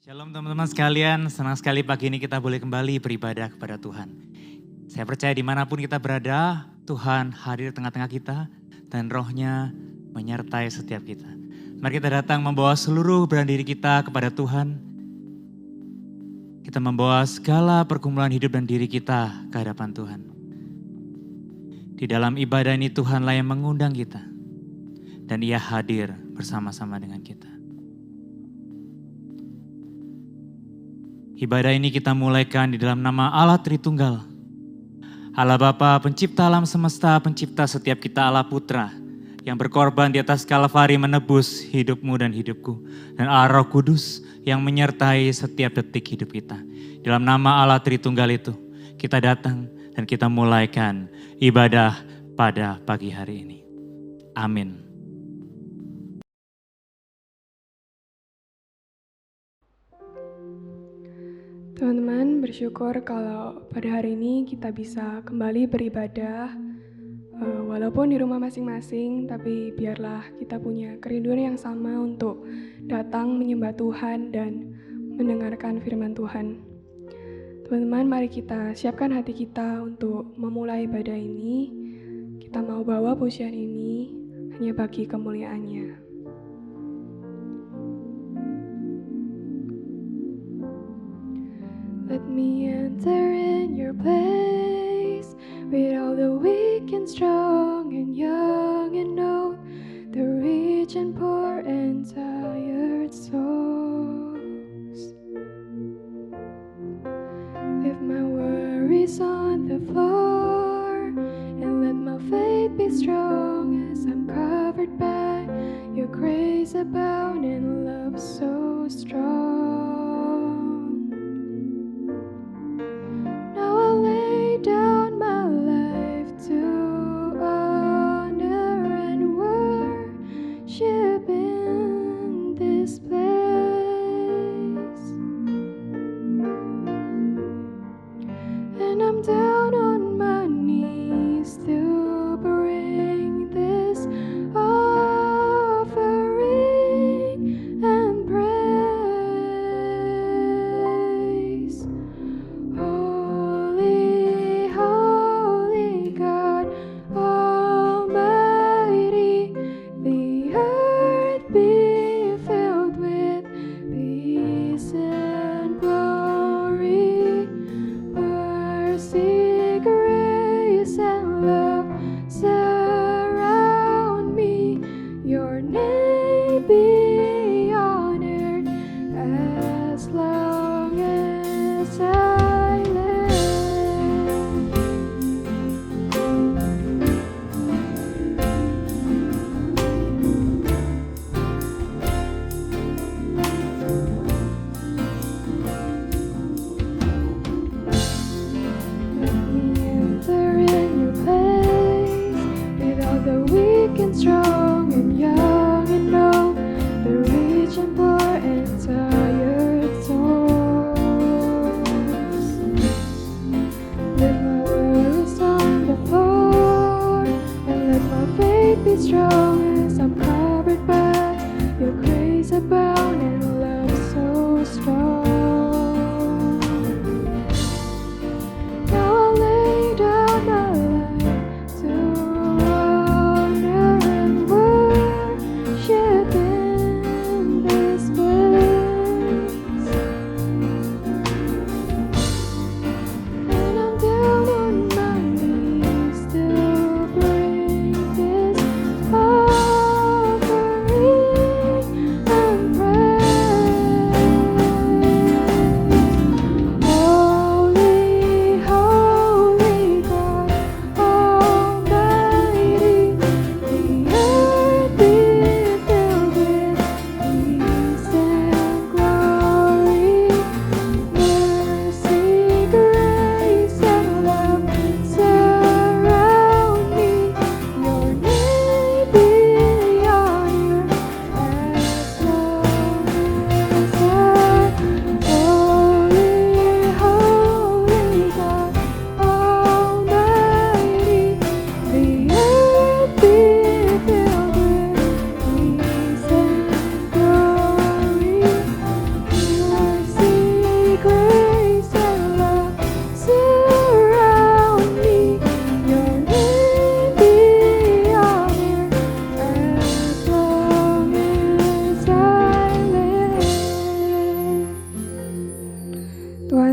Shalom teman-teman sekalian, senang sekali pagi ini kita boleh kembali beribadah kepada Tuhan. Saya percaya dimanapun kita berada, Tuhan hadir di tengah-tengah kita dan rohnya menyertai setiap kita. Mari kita datang membawa seluruh beban diri kita kepada Tuhan. Kita membawa segala pergumulan hidup dan diri kita ke hadapan Tuhan. Di dalam ibadah ini Tuhanlah yang mengundang kita dan Ia hadir bersama-sama dengan kita. Ibadah ini kita mulaikan di dalam nama Allah Tritunggal. Allah Bapa, pencipta alam semesta, pencipta setiap kita, Allah Putra, yang berkorban di atas Kalvari menebus hidupmu dan hidupku. Dan Allah Roh Kudus yang menyertai setiap detik hidup kita. Dalam nama Allah Tritunggal itu, kita datang dan kita mulaikan ibadah pada pagi hari ini. Amin. Teman-teman, bersyukur kalau pada hari ini kita bisa kembali beribadah walaupun di rumah masing-masing, tapi biarlah kita punya kerinduan yang sama untuk datang menyembah Tuhan dan mendengarkan firman Tuhan. Teman-teman, mari kita siapkan hati kita untuk memulai ibadah ini. Kita mau bawa pujian ini hanya bagi kemuliaannya. Let me enter in your place with all the weak and strong and young and old, the rich and poor and tired souls. Leave my worries on the floor and let my faith be strong as I'm covered by your grace abound and love so strong. Down my life to honor and worship in this place, and I'm down on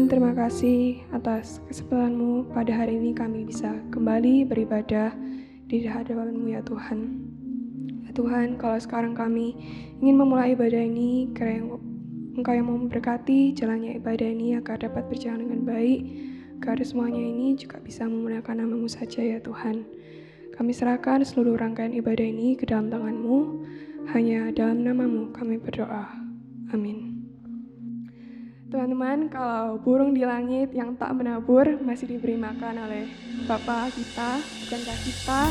Tuhan, terima kasih atas kesempatan-Mu pada hari ini kami bisa kembali beribadah di hadapan-Mu ya Tuhan. Ya Tuhan, kalau sekarang kami ingin memulai ibadah ini, kiranya Engkau yang mau memberkati jalannya ibadah ini agar dapat berjalan dengan baik, agar semuanya ini juga bisa memuliakan nama-Mu saja ya Tuhan. Kami serahkan seluruh rangkaian ibadah ini ke dalam tangan-Mu, hanya dalam nama-Mu kami berdoa. Amin. Teman-teman, kalau burung di langit yang tak menabur masih diberi makan oleh Bapa kita, bukankah kita,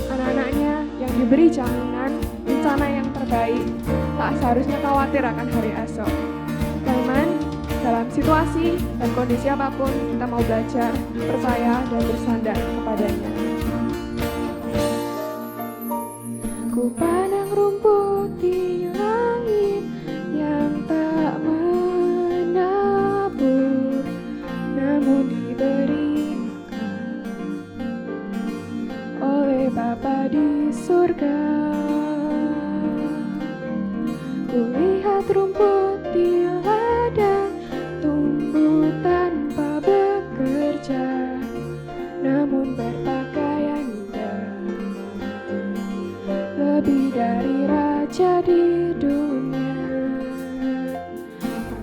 anak-anaknya yang diberi jaminan rencana yang terbaik, tak seharusnya khawatir akan hari esok. Teman-teman, dalam situasi dan kondisi apapun, kita mau belajar, percaya, dan bersandar kepadanya. Ku pandang rumput di langit yang tak menabur, namun diberi makan oleh Bapa di surga. Ku lihat rumput di ladang tumbuh tanpa bekerja, namun berpakaian indah, lebih dari raja di dunia.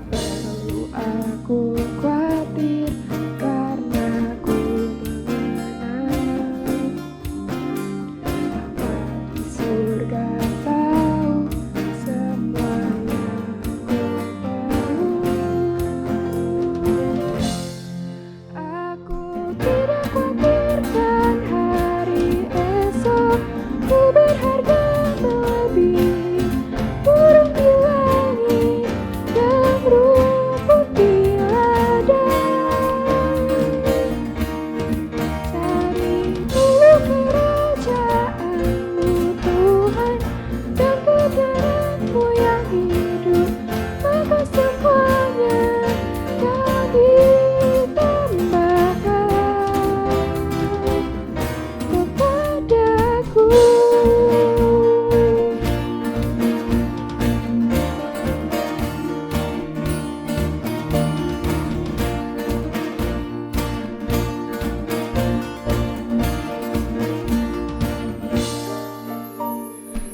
Tak perlu aku khawatir karena ku mengenal Bapa di surga, tahu semuanya ku perlu. Aku tidak khawatirkan hari esok, ku berharga melebihi burung di langit dan rumput di ladang. Cari dulu kerajaan-Mu Tuhan, dan kebenaran-Mu yang hidup, maka semuanya akan ditambahkan kepadaku.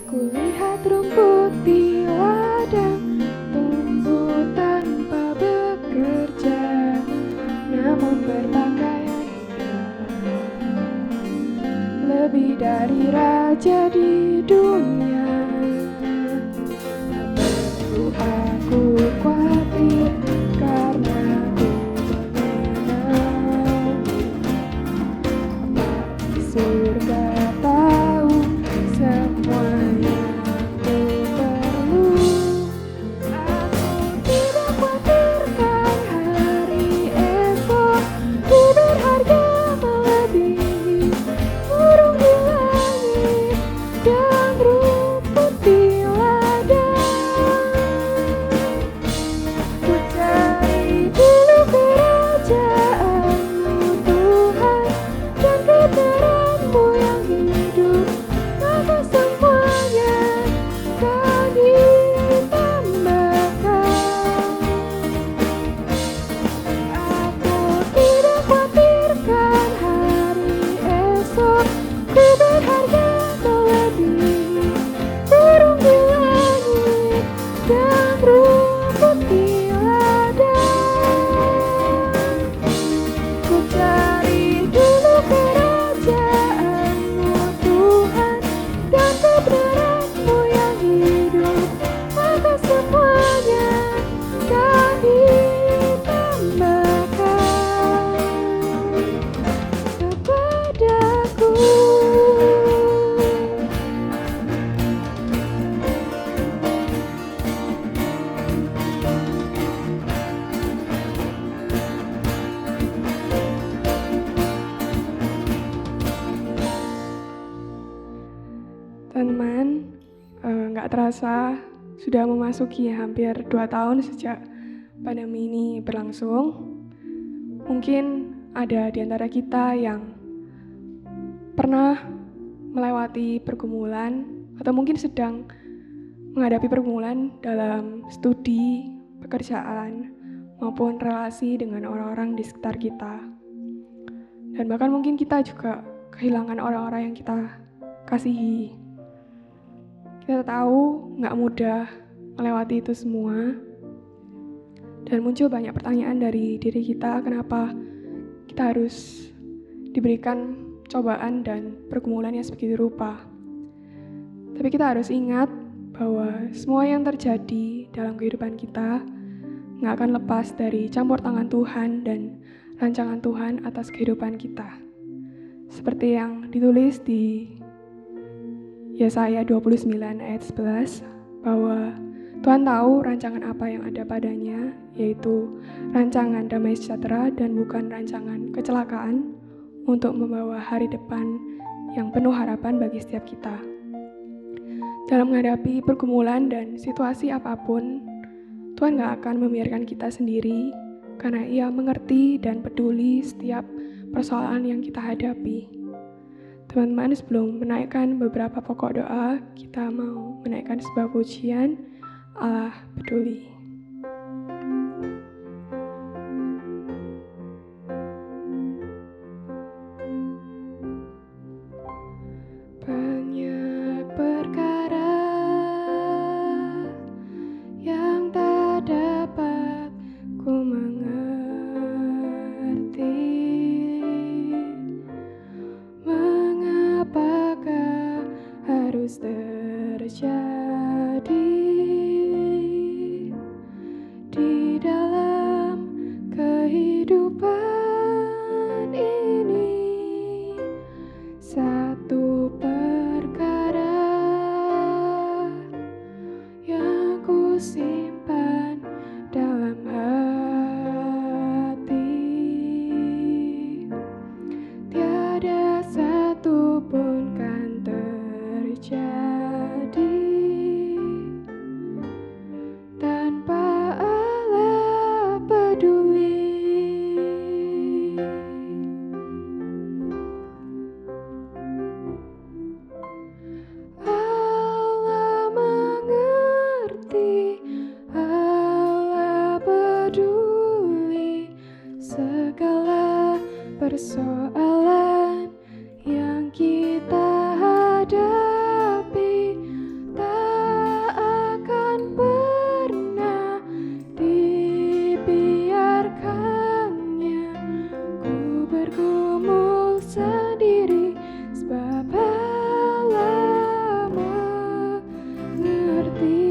Kulihat rumput di ladang tumbuh tanpa bekerja, namun berpakaian indah, lebih dari raja di dunia. Tak perlu aku khawatir karena ku mengenal Bapa di surga, tahu semuanya ku perlu. Aku tidak khawatirkan hari esok, ku berharga melebihi burung di langit dan rumput di ladang. Ku cari dulu kerajaan-Mu Tuhan, dan kebenaran-Mu yang hidup, maka semuanya akan ditambahkan. Aku tidak khawatirkan hari esok, ku berharga melebihi burung di langit dan rumput di ladang. Ku cari dulu kerajaan-Mu Tuhan, dan kebenaran-Mu yang hidup, maka semuanya akan ditambahkan kepadaku. Teman-teman, nggak terasa sudah memasuki hampir 2 tahun sejak pandemi ini berlangsung. Mungkin ada di antara kita yang pernah melewati pergumulan atau mungkin sedang menghadapi pergumulan dalam studi, pekerjaan, maupun relasi dengan orang-orang di sekitar kita. Dan bahkan mungkin kita juga kehilangan orang-orang yang kita kasihi. Kita tahu nggak mudah melewati itu semua. Dan muncul banyak pertanyaan dari diri kita, kenapa kita harus diberikan cobaan dan pergumulan yang sebegitu rupa. Tapi kita harus ingat bahwa semua yang terjadi dalam kehidupan kita nggak akan lepas dari campur tangan Tuhan dan rancangan Tuhan atas kehidupan kita. Seperti yang ditulis di Yesaya 29 ayat 11, bahwa Tuhan tahu rancangan apa yang ada padanya, yaitu rancangan damai sejahtera dan bukan rancangan kecelakaan, untuk membawa hari depan yang penuh harapan bagi setiap kita. Dalam menghadapi pergumulan dan situasi apapun, Tuhan gak akan membiarkan kita sendiri, karena Ia mengerti dan peduli setiap persoalan yang kita hadapi. Teman-teman, sebelum menaikkan beberapa pokok doa, kita mau menaikkan sebuah pujian, Allah peduli. Banyak perkara yang tak dapat ku mengerti. Mengapakah harus terjadi di dalam kehidupan ini? Satu perkara yang ku simpan dalam hati, tiada satu pun kan terjadi tanpa Allah peduli. Allah mengerti, Allah peduli segala persoalan yang kita hadapi. Tak akan pernah dibiarkannya ku bergumul sendiri, sebab Allah mengerti.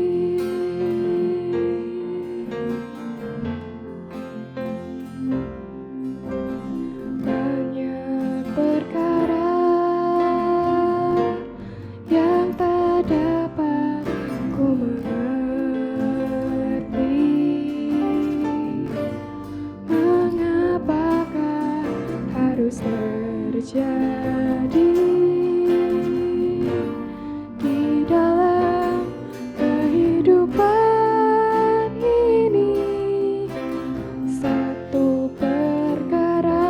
Banyak perkara yang tak dapat ku mengerti. Mengapakah harus terjadi di dalam kehidupan ini? Satu perkara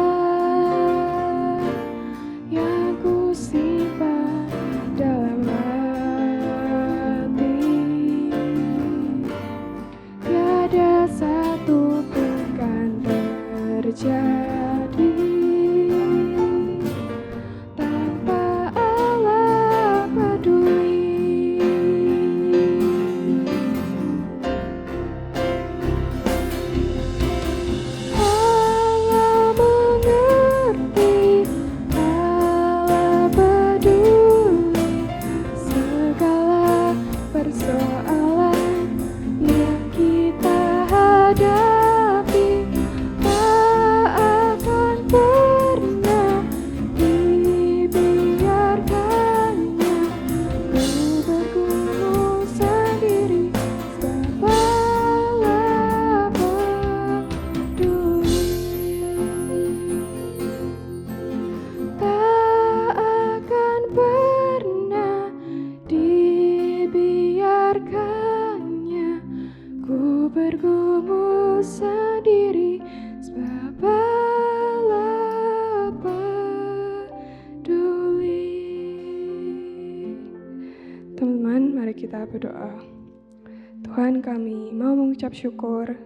yang ku simpan dalam hati, tiada satu pun kan terjadi tanpa Allah peduli. Allah mengerti, Allah peduli segala persoalan yang kita hadapi. Tak akan pernah dibiarkannya ku bergumul sendiri, sebab Allah peduli. Tak akan pernah dibiarkannya ku bergumul sendiri, sebab Allah peduli. Teman-teman, mari kita berdoa. Tuhan, kami mau mengucap syukur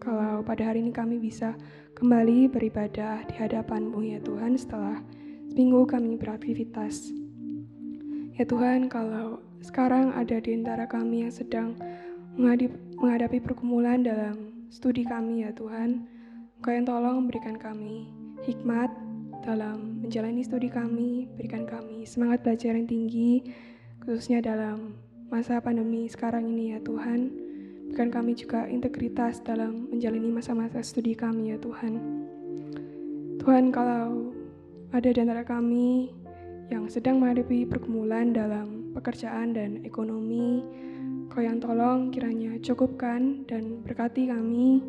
kalau pada hari ini kami bisa kembali beribadah di hadapan-Mu ya Tuhan setelah seminggu kami beraktivitas. Ya Tuhan, kalau sekarang ada di antara kami yang sedang menghadapi pergumulan dalam studi kami ya Tuhan, Engkau yang tolong berikan kami hikmat dalam menjalani studi kami, berikan kami semangat belajar yang tinggi, khususnya dalam masa pandemi sekarang ini ya Tuhan. Berikan kami juga integritas dalam menjalani masa-masa studi kami ya Tuhan. Tuhan, kalau ada di antara kami yang sedang menghadapi pergumulan dalam pekerjaan dan ekonomi, Kau yang tolong kiranya cukupkan dan berkati kami,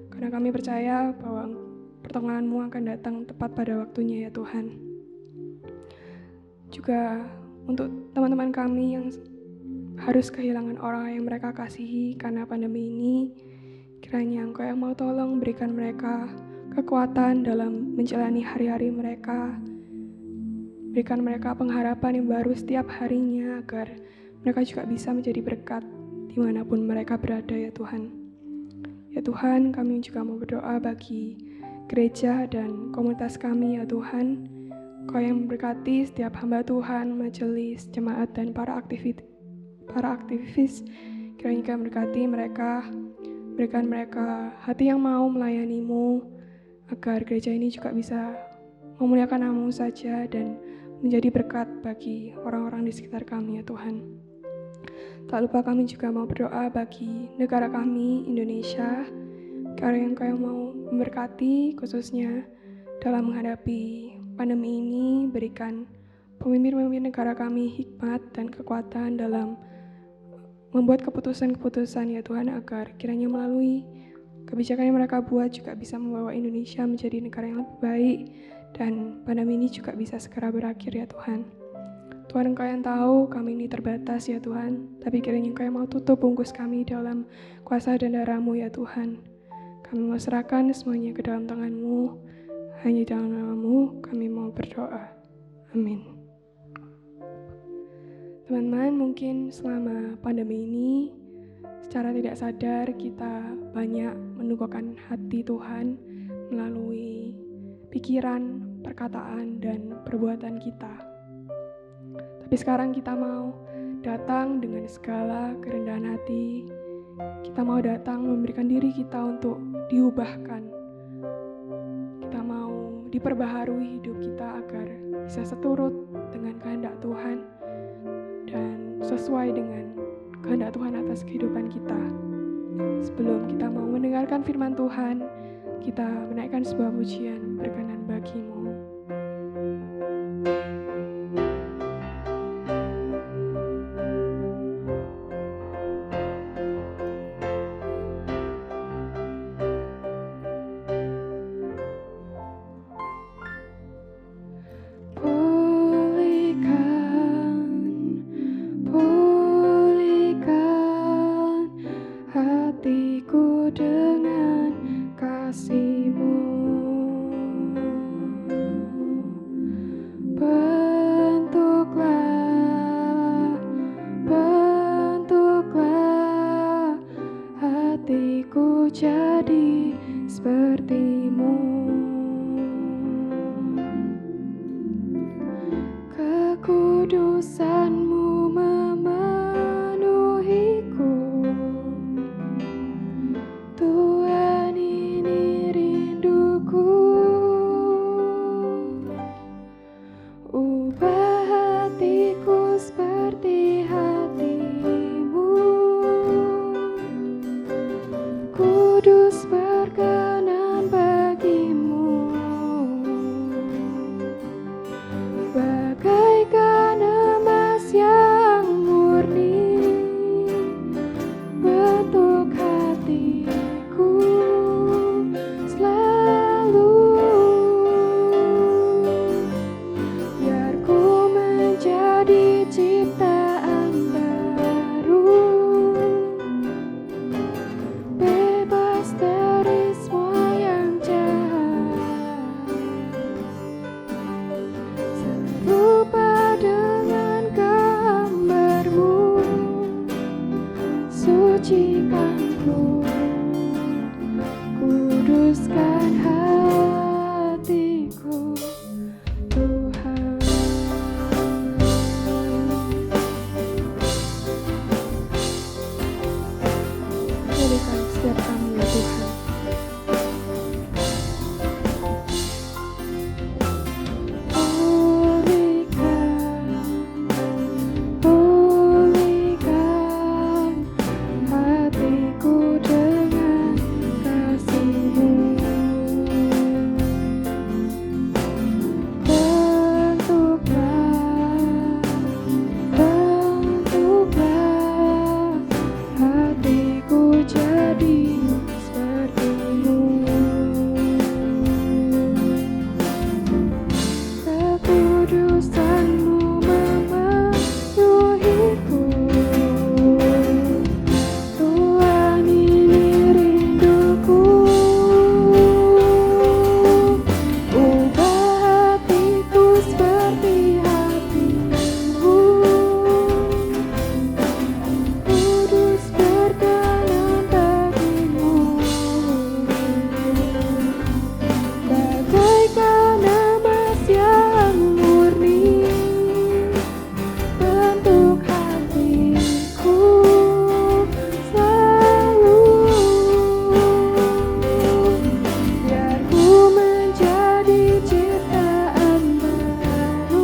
karena kami percaya bahwa pertolongan-Mu akan datang tepat pada waktunya ya Tuhan. Juga untuk teman-teman kami yang harus kehilangan orang yang mereka kasihi karena pandemi ini, kiranya Engkau yang mau tolong berikan mereka kekuatan dalam menjalani hari-hari mereka, berikan mereka pengharapan yang baru setiap harinya agar mereka juga bisa menjadi berkat dimanapun mereka berada ya Tuhan. Ya Tuhan, kami juga mau berdoa bagi gereja dan komunitas kami ya Tuhan. Kau yang memberkati setiap hamba Tuhan, majelis, jemaat, dan para aktivis, kiranya Kau memberkati mereka, berikan mereka hati yang mau melayani-Mu, agar gereja ini juga bisa memuliakan nama-Mu saja dan menjadi berkat bagi orang-orang di sekitar kami ya Tuhan. Tak lupa kami juga mau berdoa bagi negara kami, Indonesia, karena Engkau yang mau memberkati khususnya dalam menghadapi pandemi ini, berikan pemimpin-pemimpin negara kami hikmat dan kekuatan dalam membuat keputusan-keputusan ya Tuhan, agar kiranya melalui kebijakan yang mereka buat juga bisa membawa Indonesia menjadi negara yang lebih baik dan pandemi ini juga bisa segera berakhir ya Tuhan. Tuhan, Engkau yang tahu kami ini terbatas ya Tuhan, tapi kiranya Engkau yang mau tutup bungkus kami dalam kuasa dan darah-Mu ya Tuhan. Kami mau serahkan semuanya ke dalam tangan-Mu, hanya dalam nama-Mu kami mau berdoa. Amin. Teman-teman, mungkin selama pandemi ini secara tidak sadar kita banyak mendukakan hati Tuhan melalui pikiran, perkataan, dan perbuatan kita. Tapi sekarang kita mau datang dengan segala kerendahan hati. Kita mau datang memberikan diri kita untuk diubahkan. Kita mau diperbaharui hidup kita agar bisa seturut dengan kehendak Tuhan dan sesuai dengan kehendak Tuhan atas kehidupan kita. Sebelum kita mau mendengarkan firman Tuhan, kita menaikkan sebuah pujian berkenan bagi-Mu. Hatiku dengan kasih-Mu, bentuklah hatiku jadi seperti-Mu. Kekudusan-Mu memenuhiku. Tuhan, ini rinduku. Ubah hatiku seperti hati-Mu. Kudus berkenan bagi-Mu. Bagaikan emas yang kuduskan hatiku, Tuhan. Pulihkan setiap kami, ya Tuhan. Pulihkan hatiku dengan kasih-Mu. Bentuklah hatiku jadi seperti-Mu. Kekudusan-Mu memenuhiku. Tuhan, ini rinduku. Ubah hatiku seperti hati-Mu. Kudus berkenan bagi-Mu. Bagaikan emas yang murni, bentuk hatiku selalu. Biar ku menjadi ciptaan baru,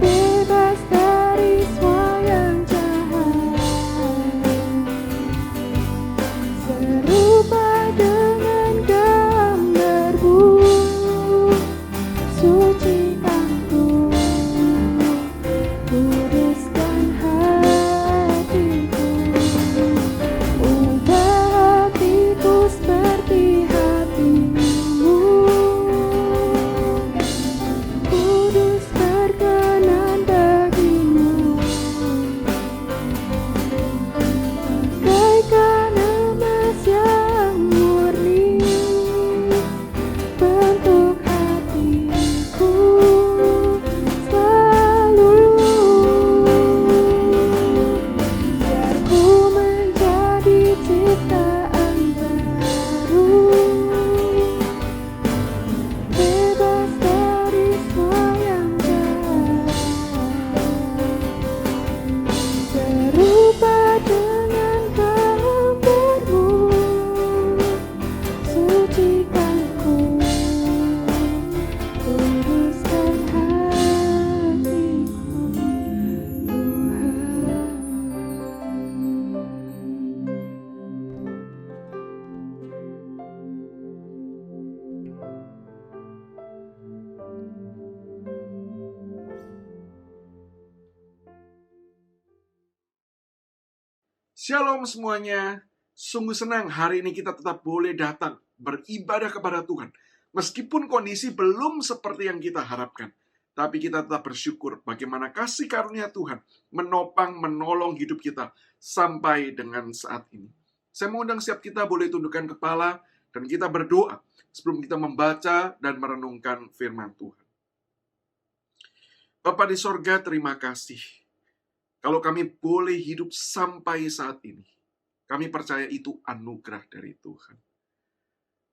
bebas dari semua yang jahat, serupa dengan gambar-Mu. Sucikan ku, kuduskan hatiku. Ubah hatiku seperti hati-Mu. Kudus berkenan bagi-Mu. Bagaikan emas yang murni, bentuk hatiku selalu. Biar ku menjadi ciptaan baru, bebas dari semua yang jahat, serupa dengan gambar-Mu. Sucikan ku, kuduskan hatiku, Tuhan. Shalom semuanya. Sungguh senang hari ini kita tetap boleh datang beribadah kepada Tuhan. Meskipun kondisi belum seperti yang kita harapkan. Tapi kita tetap bersyukur bagaimana kasih karunia Tuhan menopang, menolong hidup kita sampai dengan saat ini. Saya mengundang setiap kita boleh tundukkan kepala dan kita berdoa sebelum kita membaca dan merenungkan firman Tuhan. Bapa di sorga, terima kasih. Kalau kami boleh hidup sampai saat ini, kami percaya itu anugerah dari Tuhan.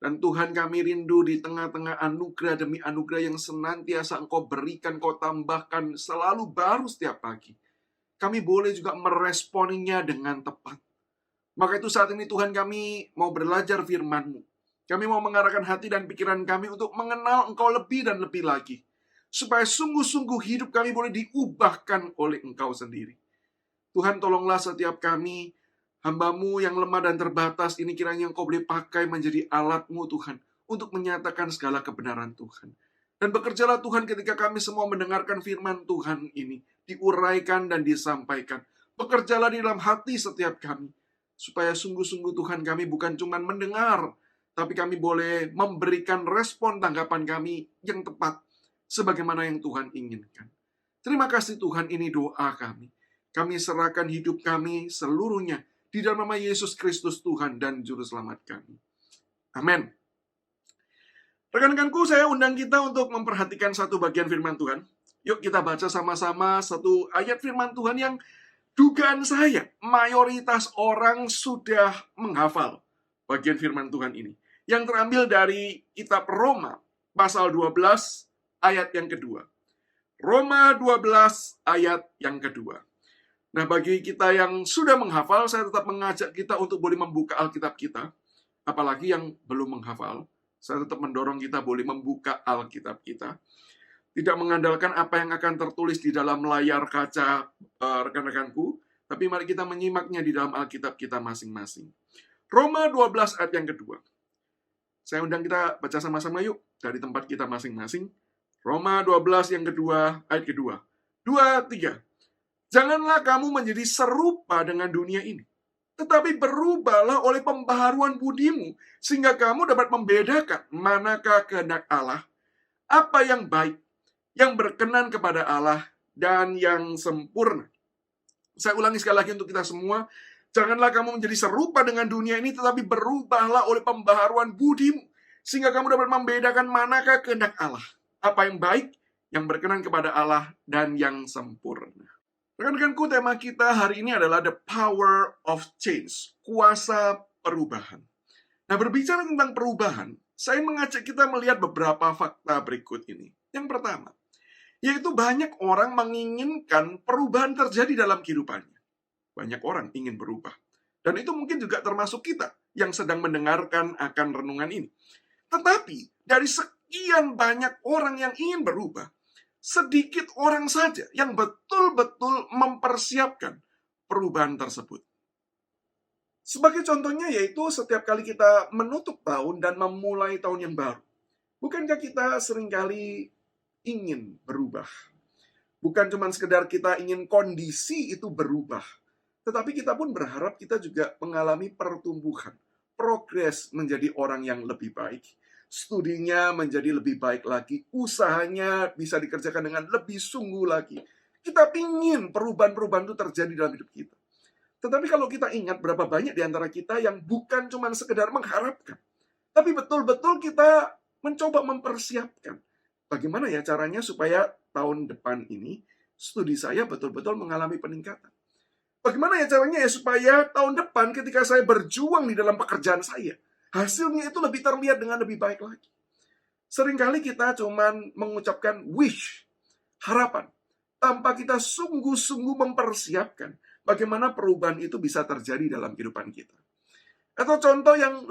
Dan Tuhan, kami rindu di tengah-tengah anugerah demi anugerah yang senantiasa Engkau berikan, Engkau tambahkan, selalu baru setiap pagi. Kami boleh juga meresponinya dengan tepat. Maka itu saat ini Tuhan, kami mau belajar firman-Mu. Kami mau mengarahkan hati dan pikiran kami untuk mengenal Engkau lebih dan lebih lagi. Supaya sungguh-sungguh hidup kami boleh diubahkan oleh Engkau sendiri. Tuhan, tolonglah setiap kami, hamba-Mu yang lemah dan terbatas ini, kiranya Engkau boleh pakai menjadi alat-Mu Tuhan, untuk menyatakan segala kebenaran Tuhan. Dan bekerjalah Tuhan ketika kami semua mendengarkan firman Tuhan ini, diuraikan dan disampaikan. Bekerjalah di dalam hati setiap kami, supaya sungguh-sungguh Tuhan, kami bukan cuma mendengar, tapi kami boleh memberikan respon tanggapan kami yang tepat, sebagaimana yang Tuhan inginkan. Terima kasih Tuhan, ini doa kami. Kami serahkan hidup kami seluruhnya di dalam nama Yesus Kristus Tuhan dan Juru Selamat kami. Amin. Rekan-rekanku, saya undang kita untuk memperhatikan satu bagian firman Tuhan. Yuk kita baca sama-sama satu ayat firman Tuhan yang dugaan saya mayoritas orang sudah menghafal. bagian firman Tuhan ini. Yang terambil dari kitab Roma, pasal 12, ayat yang kedua. Roma 12, ayat yang kedua. Nah, bagi kita yang sudah menghafal, saya tetap mengajak kita untuk boleh membuka Alkitab kita. Apalagi yang belum menghafal, saya tetap mendorong kita boleh membuka Alkitab kita. Tidak mengandalkan apa yang akan tertulis di dalam layar kaca rekan-rekanku, tapi mari kita menyimaknya di dalam Alkitab kita masing-masing. Roma 12 ayat yang kedua. Saya undang kita baca sama-sama yuk, dari tempat kita masing-masing. Roma 12 yang kedua, ayat kedua. 2, 3. Janganlah kamu menjadi serupa dengan dunia ini, tetapi berubahlah oleh pembaharuan budimu, sehingga kamu dapat membedakan manakah kehendak Allah, apa yang baik, yang berkenan kepada Allah, dan yang sempurna. Saya ulangi sekali lagi untuk kita semua. Janganlah kamu menjadi serupa dengan dunia ini, tetapi berubahlah oleh pembaharuan budimu, sehingga kamu dapat membedakan manakah kehendak Allah, apa yang baik, yang berkenan kepada Allah, dan yang sempurna. Rekan-rekanku, tema kita hari ini adalah The Power of Change, kuasa perubahan. Nah, berbicara tentang perubahan, saya mengajak kita melihat beberapa fakta berikut ini. Yang pertama, yaitu banyak orang menginginkan perubahan terjadi dalam kehidupannya. Banyak orang ingin berubah. Dan itu mungkin juga termasuk kita yang sedang mendengarkan akan renungan ini. Tetapi, dari sekian banyak orang yang ingin berubah, sedikit orang saja yang betul-betul mempersiapkan perubahan tersebut. Sebagai contohnya yaitu setiap kali kita menutup tahun dan memulai tahun yang baru. Bukankah kita seringkali ingin berubah? Bukan cuma sekedar kita ingin kondisi itu berubah, tetapi kita pun berharap kita juga mengalami pertumbuhan, progres menjadi orang yang lebih baik. Studinya menjadi lebih baik lagi, usahanya bisa dikerjakan dengan lebih sungguh lagi. Kita ingin perubahan-perubahan itu terjadi dalam hidup kita. Tetapi kalau kita ingat berapa banyak di antara kita yang bukan cuma sekedar mengharapkan, tapi betul-betul kita mencoba mempersiapkan. Bagaimana ya caranya supaya tahun depan ini studi saya betul-betul mengalami peningkatan? Bagaimana ya caranya ya supaya tahun depan ketika saya berjuang di dalam pekerjaan saya, hasilnya itu lebih terlihat dengan lebih baik lagi. Seringkali kita cuman mengucapkan wish, harapan, tanpa kita sungguh-sungguh mempersiapkan bagaimana perubahan itu bisa terjadi dalam kehidupan kita. Atau contoh yang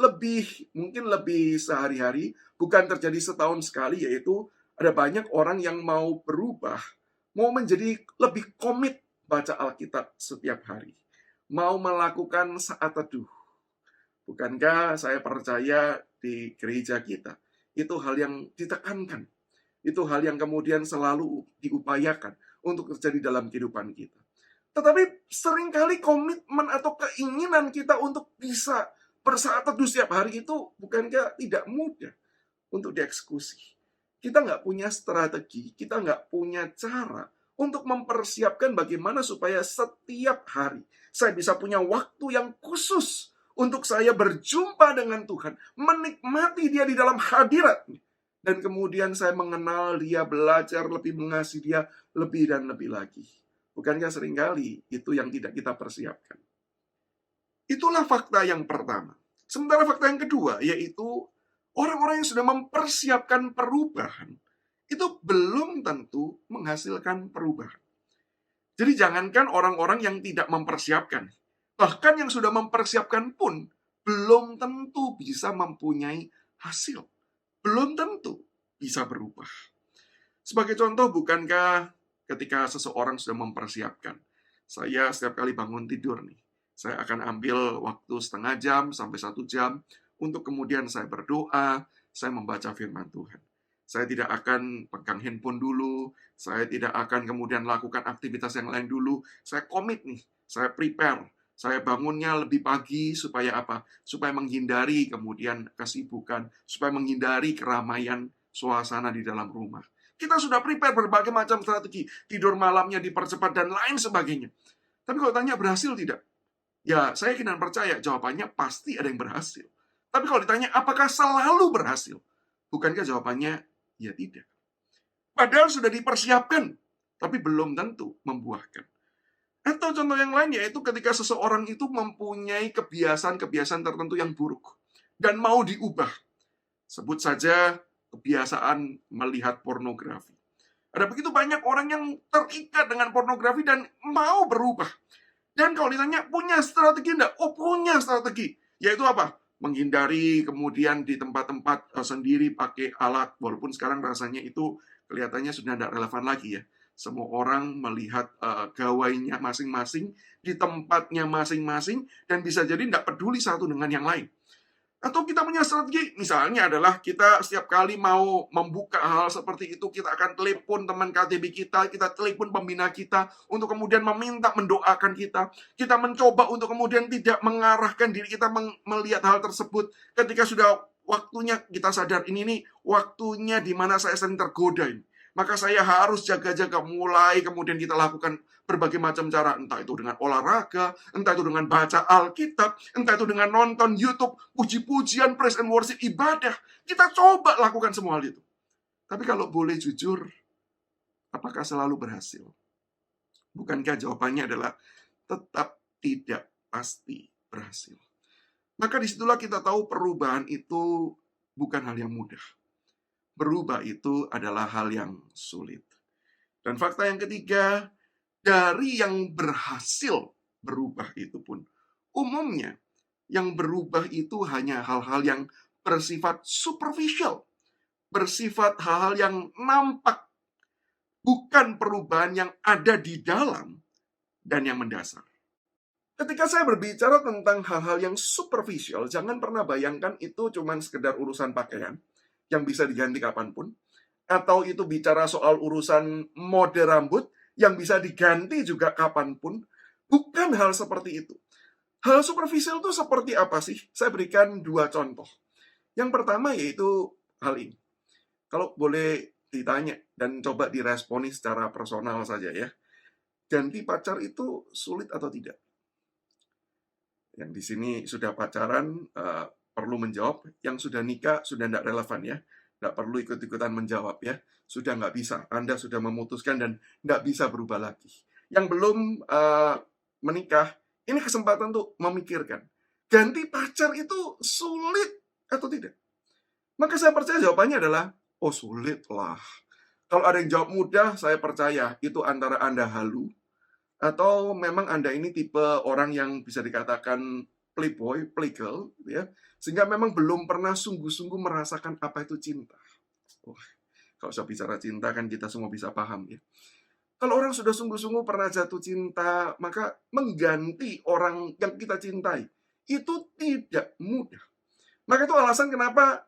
mungkin lebih sehari-hari, bukan terjadi setahun sekali, yaitu ada banyak orang yang mau berubah, mau menjadi lebih komit baca Alkitab setiap hari, mau melakukan saat teduh. Bukankah saya percaya di gereja kita, itu hal yang ditekankan. Itu hal yang kemudian selalu diupayakan untuk terjadi dalam kehidupan kita. Tetapi seringkali komitmen atau keinginan kita untuk bisa bersaat teduh setiap hari itu bukankah tidak mudah untuk dieksekusi. Kita nggak punya strategi, kita nggak punya cara untuk mempersiapkan bagaimana supaya setiap hari saya bisa punya waktu yang khusus untuk saya berjumpa dengan Tuhan, menikmati Dia di dalam hadirat-Nya. Dan kemudian saya mengenal Dia, belajar lebih mengasihi Dia, lebih dan lebih lagi. Bukankah seringkali itu yang tidak kita persiapkan? Itulah fakta yang pertama. Sementara fakta yang kedua, yaitu orang-orang yang sudah mempersiapkan perubahan, itu belum tentu menghasilkan perubahan. Jadi jangankan orang-orang yang tidak mempersiapkan, bahkan yang sudah mempersiapkan pun belum tentu bisa mempunyai hasil. Belum tentu bisa berubah. Sebagai contoh, bukankah ketika seseorang sudah mempersiapkan, saya setiap kali bangun tidur nih, saya akan ambil waktu setengah jam sampai 1 jam untuk kemudian saya berdoa, saya membaca firman Tuhan. Saya tidak akan pegang handphone dulu, saya tidak akan kemudian lakukan aktivitas yang lain dulu. Saya komit nih, saya prepare. Saya bangunnya lebih pagi supaya apa? Supaya menghindari kemudian kesibukan, supaya menghindari keramaian suasana di dalam rumah. Kita sudah prepare berbagai macam strategi, tidur malamnya dipercepat dan lain sebagainya. Tapi kalau tanya berhasil tidak? Ya, saya yakin dan percaya jawabannya pasti ada yang berhasil. Tapi kalau ditanya apakah selalu berhasil? Bukankah jawabannya ya tidak. Padahal sudah dipersiapkan, tapi belum tentu membuahkan. Atau contoh yang lain yaitu ketika seseorang itu mempunyai kebiasaan-kebiasaan tertentu yang buruk. dan mau diubah. Sebut saja kebiasaan melihat pornografi. Ada begitu banyak orang yang terikat dengan pornografi dan mau berubah. Dan kalau ditanya, punya strategi enggak? Oh, punya strategi. Yaitu apa? Menghindari kemudian di tempat-tempat sendiri pakai alat. Walaupun sekarang rasanya itu kelihatannya sudah tidak relevan lagi ya. Semua orang melihat gawainya masing-masing di tempatnya masing-masing dan bisa jadi tidak peduli satu dengan yang lain. Atau kita punya strategi, misalnya adalah kita setiap kali mau membuka hal seperti itu, kita akan telepon teman KTB kita telepon pembina kita, untuk kemudian meminta mendoakan kita. Kita mencoba untuk kemudian tidak mengarahkan diri kita melihat hal tersebut. Ketika sudah waktunya kita sadar, ini nih waktunya di mana saya sering tergoda ini. Maka saya harus jaga-jaga, mulai kemudian kita lakukan berbagai macam cara, entah itu dengan olahraga, entah itu dengan baca Alkitab, entah itu dengan nonton YouTube, puji-pujian, praise and worship, ibadah. Kita coba lakukan semua hal itu. Tapi kalau boleh jujur, apakah selalu berhasil? Bukankah jawabannya adalah tetap tidak pasti berhasil? Maka disitulah kita tahu perubahan itu bukan hal yang mudah. Berubah itu adalah hal yang sulit. Dan fakta yang ketiga, dari yang berhasil berubah itu pun, umumnya yang berubah itu hanya hal-hal yang bersifat superficial, bersifat hal-hal yang nampak, bukan perubahan yang ada di dalam dan yang mendasar. Ketika saya berbicara tentang hal-hal yang superficial, jangan pernah bayangkan itu cuma sekedar urusan pakaian yang bisa diganti kapanpun, atau itu bicara soal urusan mode rambut yang bisa diganti juga kapanpun. Bukan hal seperti itu. Hal superficial itu seperti apa sih? Saya berikan 2 contoh. Yang pertama yaitu hal ini. Kalau boleh ditanya dan coba diresponi secara personal saja ya. Ganti pacar itu sulit atau tidak? Yang di sini sudah pacaran perlu menjawab. Yang sudah nikah sudah tidak relevan ya. Nggak perlu ikut-ikutan menjawab ya. Sudah nggak bisa. Anda sudah memutuskan dan nggak bisa berubah lagi. Yang belum menikah, ini kesempatan untuk memikirkan. Ganti pacar itu sulit atau tidak? Maka saya percaya jawabannya adalah, oh sulit lah. Kalau ada yang jawab mudah, saya percaya itu antara Anda halu, atau memang Anda ini tipe orang yang bisa dikatakan playboy, playgirl, ya, sehingga memang belum pernah sungguh-sungguh merasakan apa itu cinta. Wah, kalau saya bicara cinta kan kita semua bisa paham ya. Kalau orang sudah sungguh-sungguh pernah jatuh cinta, maka mengganti orang yang kita cintai itu tidak mudah. Maka itu alasan kenapa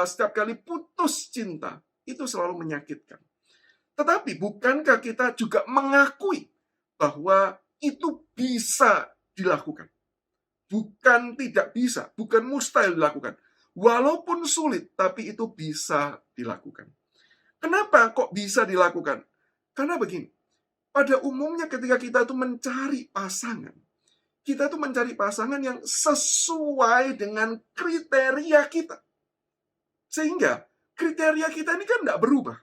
setiap kali putus cinta itu selalu menyakitkan. Tetapi bukankah kita juga mengakui bahwa itu bisa dilakukan? Bukan tidak bisa, bukan mustahil dilakukan. Walaupun sulit, tapi itu bisa dilakukan. Kenapa kok bisa dilakukan? Karena begini, pada umumnya ketika kita itu mencari pasangan, kita itu mencari pasangan yang sesuai dengan kriteria kita. Sehingga kriteria kita ini kan tidak berubah.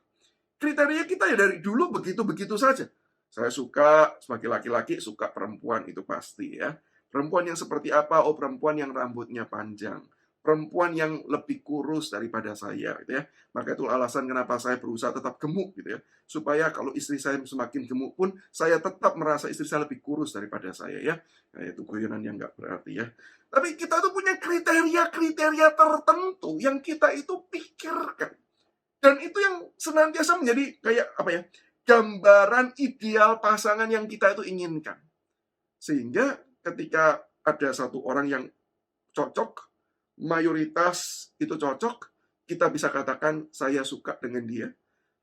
Kriteria kita ya dari dulu begitu-begitu saja. Saya suka, sebagai laki-laki, suka perempuan, itu pasti ya. Perempuan yang seperti apa? Oh, perempuan yang rambutnya panjang. Perempuan yang lebih kurus daripada saya, gitu ya. Maka itu alasan kenapa saya berusaha tetap gemuk, gitu ya. Supaya kalau istri saya semakin gemuk pun, saya tetap merasa istri saya lebih kurus daripada saya, ya. Nah, itu guyonan yang nggak berarti, ya. Tapi kita tuh punya kriteria-kriteria tertentu yang kita itu pikirkan. Dan itu yang senantiasa menjadi kayak apa ya? Gambaran ideal pasangan yang kita itu inginkan. Sehingga ketika ada satu orang yang cocok, mayoritas itu cocok, kita bisa katakan saya suka dengan dia.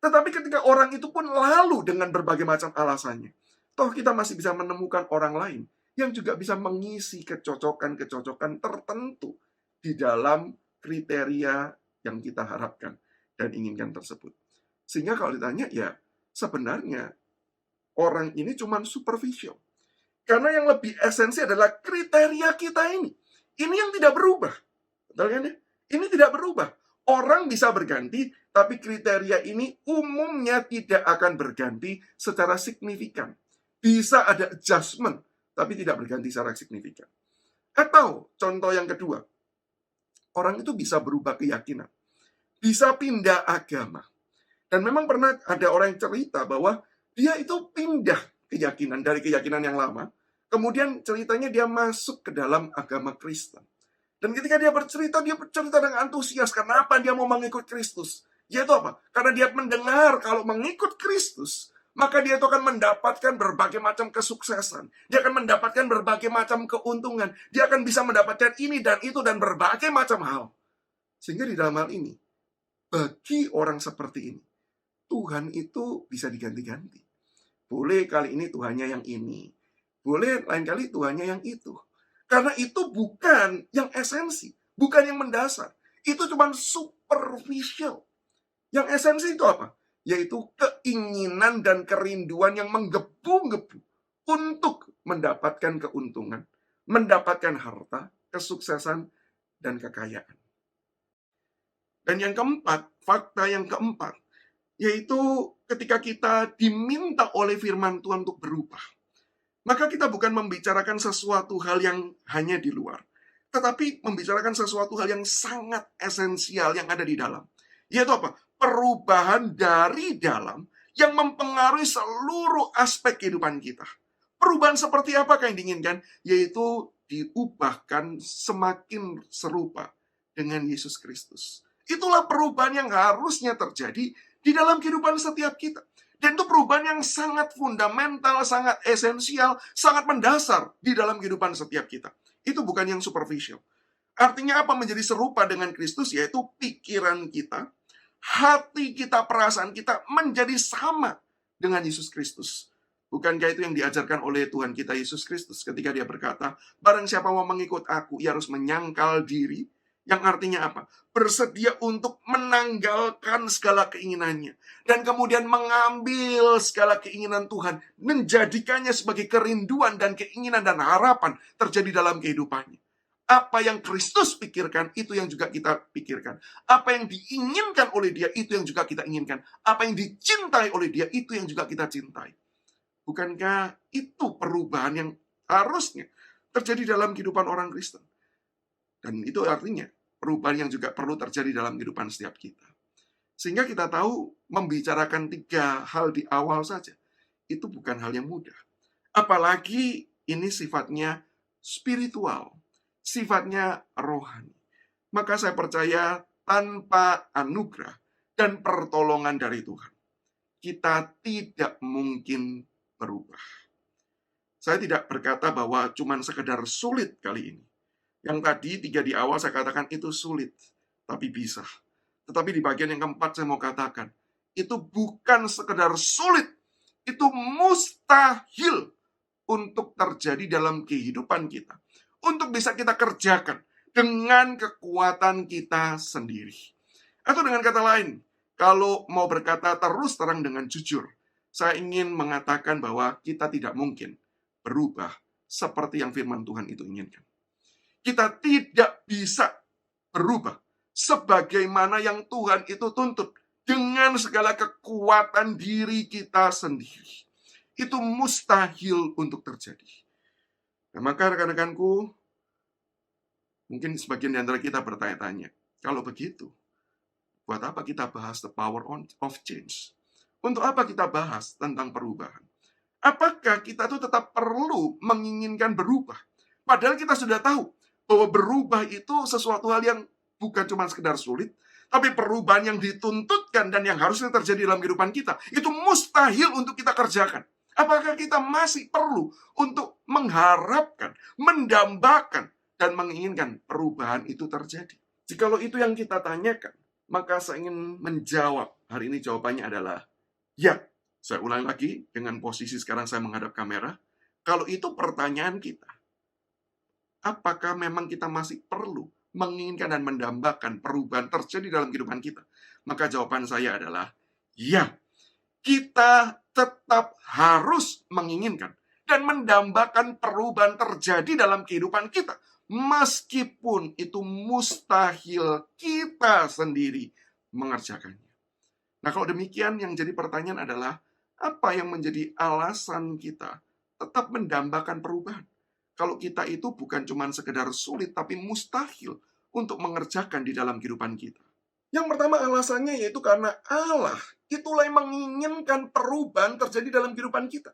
Tetapi ketika orang itu pun lalu dengan berbagai macam alasannya, toh kita masih bisa menemukan orang lain yang juga bisa mengisi kecocokan-kecocokan tertentu di dalam kriteria yang kita harapkan dan inginkan tersebut. Sehingga kalau ditanya, ya sebenarnya orang ini cuma superficial. Karena yang lebih esensi adalah kriteria kita ini. Ini yang tidak berubah. Betul kan ya? Ini tidak berubah. Orang bisa berganti, tapi kriteria ini umumnya tidak akan berganti secara signifikan. Bisa ada adjustment, tapi tidak berganti secara signifikan. Atau contoh yang kedua, orang itu bisa berubah keyakinan, bisa pindah agama. Dan memang pernah ada orang yang cerita bahwa dia itu pindah keyakinan dari keyakinan yang lama, kemudian ceritanya dia masuk ke dalam agama Kristen. Dan ketika dia bercerita dengan antusias. Kenapa dia mau mengikut Kristus? Yaitu apa? Karena dia mendengar kalau mengikut Kristus, maka dia itu akan mendapatkan berbagai macam kesuksesan. Dia akan mendapatkan berbagai macam keuntungan. Dia akan bisa mendapatkan ini dan itu dan berbagai macam hal. Sehingga di dalam hal ini, bagi orang seperti ini, Tuhan itu bisa diganti-ganti. Boleh kali ini Tuhannya yang ini. Boleh lain kali Tuhannya yang itu. Karena itu bukan yang esensi. Bukan yang mendasar. Itu cuma superficial. Yang esensi itu apa? Yaitu keinginan dan kerinduan yang menggebu-gebu untuk mendapatkan keuntungan, mendapatkan harta, kesuksesan, dan kekayaan. Dan yang keempat, fakta yang keempat, yaitu ketika kita diminta oleh firman Tuhan untuk berubah, maka kita bukan membicarakan sesuatu hal yang hanya di luar, tetapi membicarakan sesuatu hal yang sangat esensial yang ada di dalam. Yaitu apa? Perubahan dari dalam yang mempengaruhi seluruh aspek kehidupan kita. Perubahan seperti apakah yang diinginkan? Yaitu diubahkan semakin serupa dengan Yesus Kristus. Itulah perubahan yang harusnya terjadi di dalam kehidupan setiap kita. Dan itu perubahan yang sangat fundamental, sangat esensial, sangat mendasar di dalam kehidupan setiap kita. Itu bukan yang superficial. Artinya apa menjadi serupa dengan Kristus? Yaitu pikiran kita, hati kita, perasaan kita menjadi sama dengan Yesus Kristus. Bukankah itu yang diajarkan oleh Tuhan kita Yesus Kristus ketika dia berkata, barang siapa mau mengikut aku, ia harus menyangkal diri. Yang artinya apa? Bersedia untuk menanggalkan segala keinginannya. Dan kemudian mengambil segala keinginan Tuhan. Menjadikannya sebagai kerinduan dan keinginan dan harapan terjadi dalam kehidupannya. Apa yang Kristus pikirkan, itu yang juga kita pikirkan. Apa yang diinginkan oleh dia, itu yang juga kita inginkan. Apa yang dicintai oleh dia, itu yang juga kita cintai. Bukankah itu perubahan yang harusnya terjadi dalam kehidupan orang Kristen? Dan itu artinya perubahan yang juga perlu terjadi dalam kehidupan setiap kita. Sehingga kita tahu membicarakan 3 hal di awal saja, itu bukan hal yang mudah. Apalagi ini sifatnya spiritual, sifatnya rohani. Maka saya percaya tanpa anugerah dan pertolongan dari Tuhan, kita tidak mungkin berubah. Saya tidak berkata bahwa cuma sekedar sulit kali ini. Yang tadi 3 di awal saya katakan itu sulit, tapi bisa. Tetapi di bagian yang keempat saya mau katakan, itu bukan sekedar sulit, itu mustahil untuk terjadi dalam kehidupan kita. Untuk bisa kita kerjakan dengan kekuatan kita sendiri. Atau dengan kata lain, kalau mau berkata terus terang dengan jujur, saya ingin mengatakan bahwa kita tidak mungkin berubah seperti yang firman Tuhan itu inginkan. Kita tidak bisa berubah sebagaimana yang Tuhan itu tuntut dengan segala kekuatan diri kita sendiri. Itu mustahil untuk terjadi. Nah, maka rekan-rekanku, mungkin sebagian di antara kita bertanya-tanya, kalau begitu, buat apa kita bahas the power of change? Untuk apa kita bahas tentang perubahan? Apakah kita tuh tetap perlu menginginkan berubah? Padahal kita sudah tahu bahwa berubah itu sesuatu hal yang bukan cuma sekedar sulit, tapi perubahan yang dituntutkan dan yang harusnya terjadi dalam kehidupan kita, itu mustahil untuk kita kerjakan. Apakah kita masih perlu untuk mengharapkan, mendambakan, dan menginginkan perubahan itu terjadi? Jikalau itu yang kita tanyakan, maka saya ingin menjawab. Hari ini jawabannya adalah ya. Saya ulang lagi dengan posisi sekarang saya menghadap kamera. Kalau itu pertanyaan kita, apakah memang kita masih perlu menginginkan dan mendambakan perubahan terjadi dalam kehidupan kita? Maka jawaban saya adalah ya. Kita tetap harus menginginkan dan mendambakan perubahan terjadi dalam kehidupan kita. Meskipun itu mustahil kita sendiri mengerjakannya. Nah, kalau demikian yang jadi pertanyaan adalah, apa yang menjadi alasan kita tetap mendambakan perubahan? Kalau kita itu bukan cuma sekedar sulit, tapi mustahil untuk mengerjakan di dalam kehidupan kita. Yang pertama alasannya yaitu karena Allah itulah yang menginginkan perubahan terjadi dalam kehidupan kita.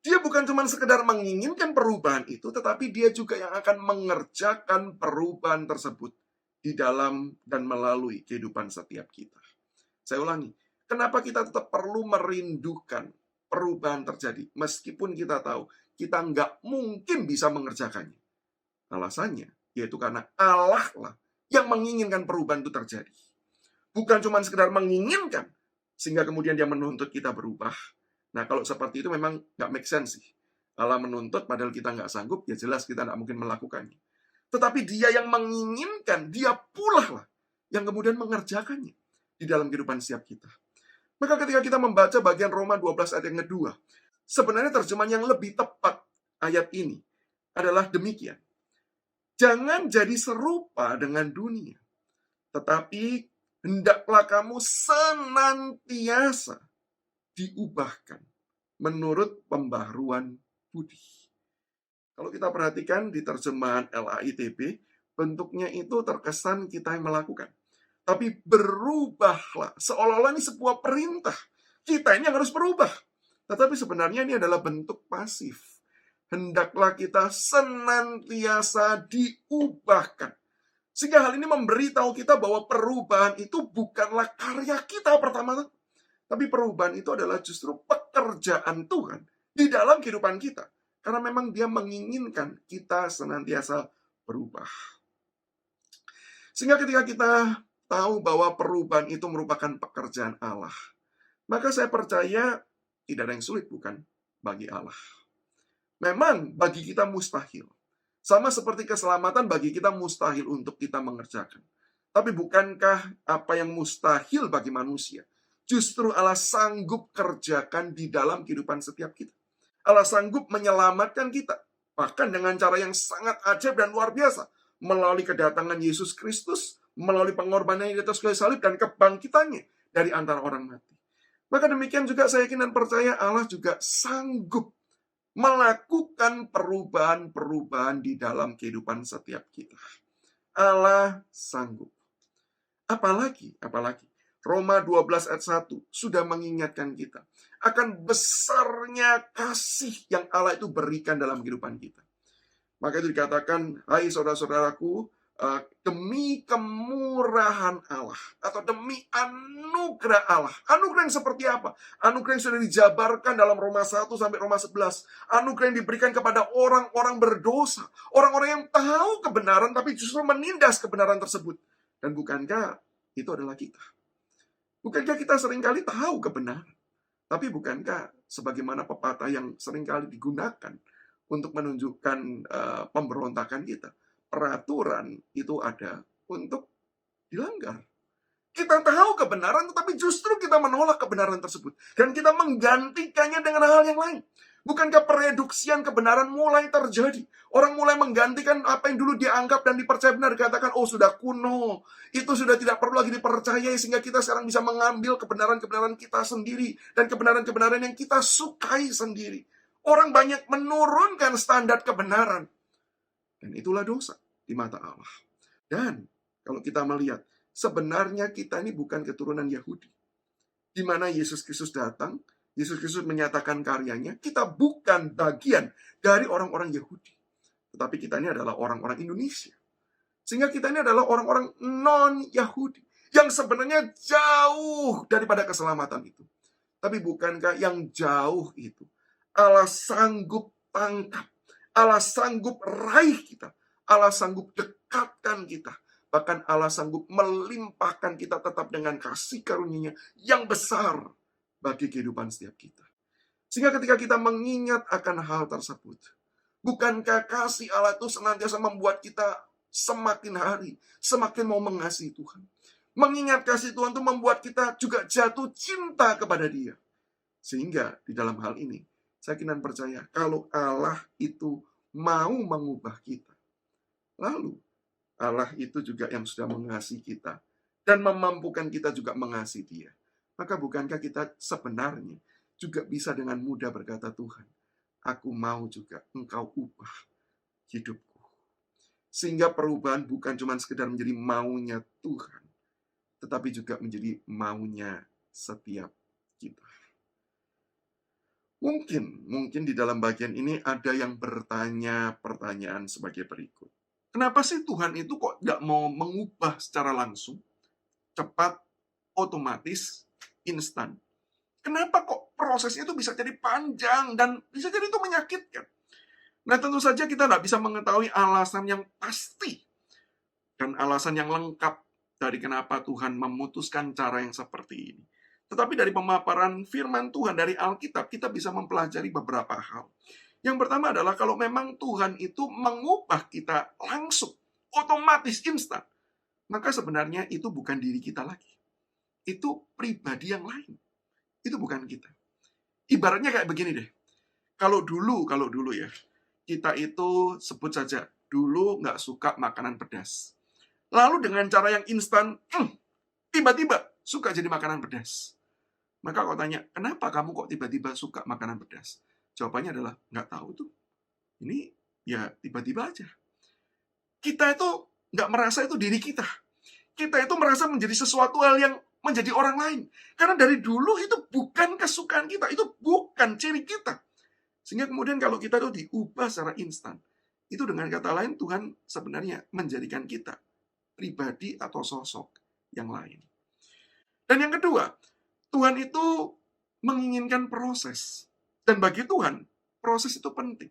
Dia bukan cuma sekedar menginginkan perubahan itu, tetapi dia juga yang akan mengerjakan perubahan tersebut di dalam dan melalui kehidupan setiap kita. Saya ulangi, kenapa kita tetap perlu merindukan perubahan terjadi, meskipun kita tahu kita nggak mungkin bisa mengerjakannya. Alasannya, yaitu karena Allah lah yang menginginkan perubahan itu terjadi. Bukan cuma sekedar menginginkan, sehingga kemudian dia menuntut kita berubah. Nah, kalau seperti itu memang nggak make sense sih. Allah menuntut, padahal kita nggak sanggup, ya jelas kita nggak mungkin melakukannya. Tetapi dia yang menginginkan, dia pula lah yang kemudian mengerjakannya di dalam kehidupan setiap kita. Maka ketika kita membaca bagian Roma 12 ayat yang kedua, sebenarnya terjemahan yang lebih tepat ayat ini adalah demikian. Jangan jadi serupa dengan dunia, tetapi hendaklah kamu senantiasa diubahkan menurut pembaharuan budi. Kalau kita perhatikan di terjemahan LAITB, bentuknya itu terkesan kita yang melakukan. Tapi berubahlah, seolah-olah ini sebuah perintah. Kita ini yang harus berubah. Tetapi sebenarnya ini adalah bentuk pasif. Hendaklah kita senantiasa diubahkan. Sehingga hal ini memberitahu kita bahwa perubahan itu bukanlah karya kita pertama-tama. Tapi perubahan itu adalah justru pekerjaan Tuhan di dalam kehidupan kita. Karena memang dia menginginkan kita senantiasa berubah. Sehingga ketika kita tahu bahwa perubahan itu merupakan pekerjaan Allah, maka saya percaya tidak ada yang sulit, bukan, bagi Allah. Memang bagi kita mustahil. Sama seperti keselamatan bagi kita mustahil untuk kita mengerjakan. Tapi bukankah apa yang mustahil bagi manusia justru Allah sanggup kerjakan di dalam kehidupan setiap kita. Allah sanggup menyelamatkan kita, bahkan dengan cara yang sangat ajaib dan luar biasa, melalui kedatangan Yesus Kristus, melalui pengorbanan di atas kayu salib, dan kebangkitannya dari antara orang mati. Maka demikian juga saya yakin dan percaya Allah juga sanggup melakukan perubahan-perubahan di dalam kehidupan setiap kita. Allah sanggup. Apalagi, Roma 12 ayat 1 sudah mengingatkan kita akan besarnya kasih yang Allah itu berikan dalam kehidupan kita. Maka itu dikatakan, hai saudara-saudaraku, demi kemurahan Allah atau demi anugerah Allah. Anugerah yang seperti apa? Anugerah yang sudah dijabarkan dalam Roma 1 sampai Roma 11. Anugerah yang diberikan kepada orang-orang berdosa, orang-orang yang tahu kebenaran tapi justru menindas kebenaran tersebut. Dan bukankah itu adalah kita? Bukankah kita seringkali tahu kebenaran? Tapi bukankah sebagaimana pepatah yang seringkali digunakan untuk menunjukkan pemberontakan kita, peraturan itu ada untuk dilanggar. Kita tahu kebenaran, tetapi justru kita menolak kebenaran tersebut. Dan kita menggantikannya dengan hal yang lain. Bukankah pereduksian kebenaran mulai terjadi? Orang mulai menggantikan apa yang dulu dianggap dan dipercaya benar. Dikatakan, oh sudah kuno. Itu sudah tidak perlu lagi dipercayai. Sehingga kita sekarang bisa mengambil kebenaran-kebenaran kita sendiri. Dan kebenaran-kebenaran yang kita sukai sendiri. Orang banyak menurunkan standar kebenaran. Dan itulah dosa di mata Allah. Dan kalau kita melihat, sebenarnya kita ini bukan keturunan Yahudi. Di mana Yesus Kristus datang, Yesus Kristus menyatakan karyanya, kita bukan bagian dari orang-orang Yahudi. Tetapi kita ini adalah orang-orang Indonesia. Sehingga kita ini adalah orang-orang non-Yahudi. Yang sebenarnya jauh daripada keselamatan itu. Tapi bukankah yang jauh itu Allah sanggup tangkap, Allah sanggup raih kita, Allah sanggup dekatkan kita. Bahkan Allah sanggup melimpahkan kita tetap dengan kasih karunia-Nya yang besar bagi kehidupan setiap kita. Sehingga ketika kita mengingat akan hal tersebut, bukankah kasih Allah itu senantiasa membuat kita semakin hari, semakin mau mengasihi Tuhan. Mengingat kasih Tuhan itu membuat kita juga jatuh cinta kepada Dia. Sehingga di dalam hal ini, saya yakin dan percaya, kalau Allah itu mau mengubah kita, lalu Allah itu juga yang sudah mengasihi kita dan memampukan kita juga mengasihi Dia. Maka bukankah kita sebenarnya juga bisa dengan mudah berkata, Tuhan, aku mau juga Engkau ubah hidupku. Sehingga perubahan bukan cuma sekedar menjadi maunya Tuhan, tetapi juga menjadi maunya setiap kita. Mungkin di dalam bagian ini ada yang bertanya pertanyaan sebagai berikut. Kenapa sih Tuhan itu kok nggak mau mengubah secara langsung, cepat, otomatis, instan? Kenapa kok prosesnya itu bisa jadi panjang dan bisa jadi itu menyakitkan? Nah, tentu saja kita nggak bisa mengetahui alasan yang pasti dan alasan yang lengkap dari kenapa Tuhan memutuskan cara yang seperti ini. Tetapi dari pemaparan firman Tuhan dari Alkitab, kita bisa mempelajari beberapa hal. Yang pertama adalah kalau memang Tuhan itu mengubah kita langsung, otomatis, instan, maka sebenarnya itu bukan diri kita lagi. Itu pribadi yang lain. Itu bukan kita. Ibaratnya kayak begini deh. Kalau dulu ya, kita itu sebut saja, dulu nggak suka makanan pedas. Lalu dengan cara yang instan, tiba-tiba suka jadi makanan pedas. Maka kau tanya, kenapa kamu kok tiba-tiba suka makanan pedas? Jawabannya adalah, nggak tahu tuh. Ini ya tiba-tiba aja. Kita itu nggak merasa itu diri kita. Kita itu merasa menjadi sesuatu hal yang menjadi orang lain. Karena dari dulu itu bukan kesukaan kita, itu bukan ciri kita. Sehingga kemudian kalau kita itu diubah secara instan, itu dengan kata lain Tuhan sebenarnya menjadikan kita pribadi atau sosok yang lain. Dan yang kedua, Tuhan itu menginginkan proses. Dan bagi Tuhan, proses itu penting.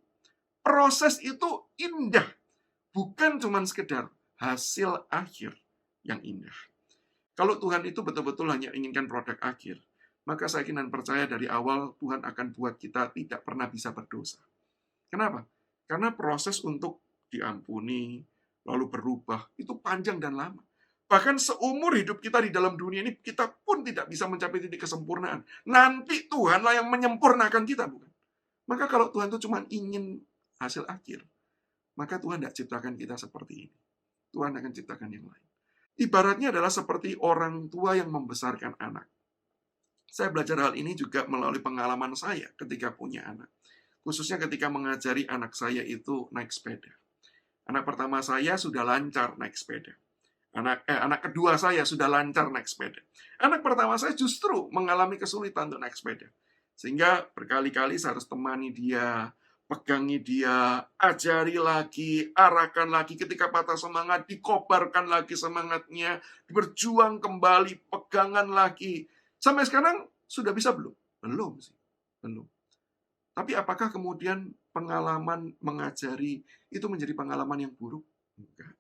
Proses itu indah. Bukan cuma sekedar hasil akhir yang indah. Kalau Tuhan itu betul-betul hanya inginkan produk akhir, maka saya yakin dan percaya dari awal Tuhan akan buat kita tidak pernah bisa berdosa. Kenapa? Karena proses untuk diampuni, lalu berubah, itu panjang dan lama. Bahkan seumur hidup kita di dalam dunia ini, kita pun tidak bisa mencapai titik kesempurnaan. Nanti Tuhanlah yang menyempurnakan kita, bukan? Maka kalau Tuhan itu cuma ingin hasil akhir, maka Tuhan tidak ciptakan kita seperti ini. Tuhan akan ciptakan yang lain. Ibaratnya adalah seperti orang tua yang membesarkan anak. Saya belajar hal ini juga melalui pengalaman saya ketika punya anak. Khususnya ketika mengajari anak saya itu naik sepeda. Anak pertama saya sudah lancar naik sepeda. Anak kedua saya sudah lancar naik sepeda. Anak pertama saya justru mengalami kesulitan untuk naik sepeda. Sehingga berkali-kali saya harus temani dia, pegangi dia, ajari lagi, arahkan lagi. Ketika patah semangat, dikobarkan lagi semangatnya, berjuang kembali, pegangan lagi. Sampai sekarang sudah bisa belum? Belum sih, belum. Tapi apakah kemudian pengalaman mengajari itu menjadi pengalaman yang buruk? Enggak.